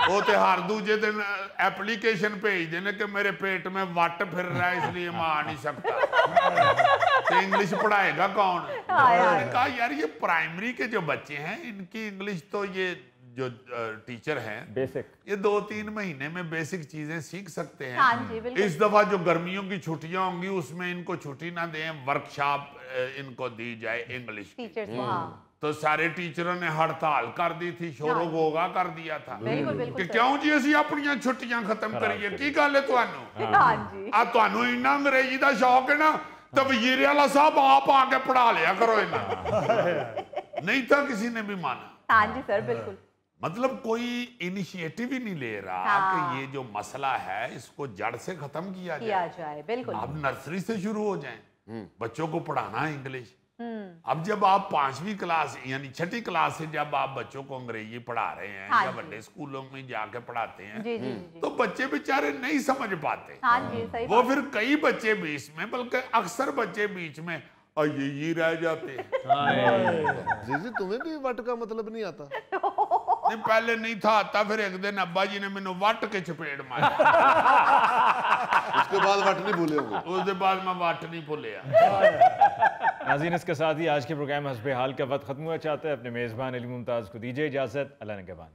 वो तो हर दूजे दिन एप्लीकेशन भेजते हैं कि मेरे पेट में वट फिर रहा है इसलिए मैं आ नहीं सकता। तो इंग्लिश पढ़ाएगा कौन। उन्होंने कहा यार ये प्राइमरी के जो बच्चे हैं इनकी इंग्लिश तो ये जो टीचर हैं बेसिक, ये 2-3 महीने में बेसिक चीजें सीख सकते हैं। इस दफा जो गर्मियों की छुट्टियां होंगी उसमें इनको छुट्टी ना दें, वर्कशॉप इनको दी जाए इंग्लिश की। तो सारे टीचरों ने हड़ताल कर दी थी, शोरो गोगा कर दिया था कि क्यों जी असी अपनी छुट्टियां खत्म करिए, की गल है तुहानू इन्ना अंग्रेजी का शौक है ना तो वजीर आला साहब आप आके पढ़ा लिया करो इन्हें। नहीं था किसी ने भी माना। हाँ जी सर बिल्कुल। मतलब कोई इनिशिएटिव ही नहीं ले रहा कि ये जो मसला है इसको जड़ से खत्म किया जाए। बिल्कुल। अब नर्सरी से शुरू हो जाए बच्चों को पढ़ाना है इंग्लिश। अब जब आप 5वीं क्लास यानी 6ठी क्लास से जब आप बच्चों को अंग्रेजी पढ़ा रहे हैं या बड़े स्कूलों में जाके पढ़ाते हैं तो बच्चे बेचारे नहीं समझ पाते। वो फिर कई बच्चे बीच में, बल्कि अक्सर बच्चे बीच में ये रह जाते हैं। जी तुम्हें भी वट का मतलब नहीं आता? नहीं पहले नहीं था आता, फिर एक दिन अब्बा जी ने मैंने वट के चपेट मारी। उसके बाद वट नहीं भूले होंगे। उसके बाद मैं वट नहीं भूलिया। नाज़रीन इसके साथ ही आज के प्रोग्राम हस्बे हाल का वक्त खत्म हुआ चाहते हैं। अपने मेज़बान अली मुमताज़ को दीजिए इजाज़त। अल्लाह ने के बाद।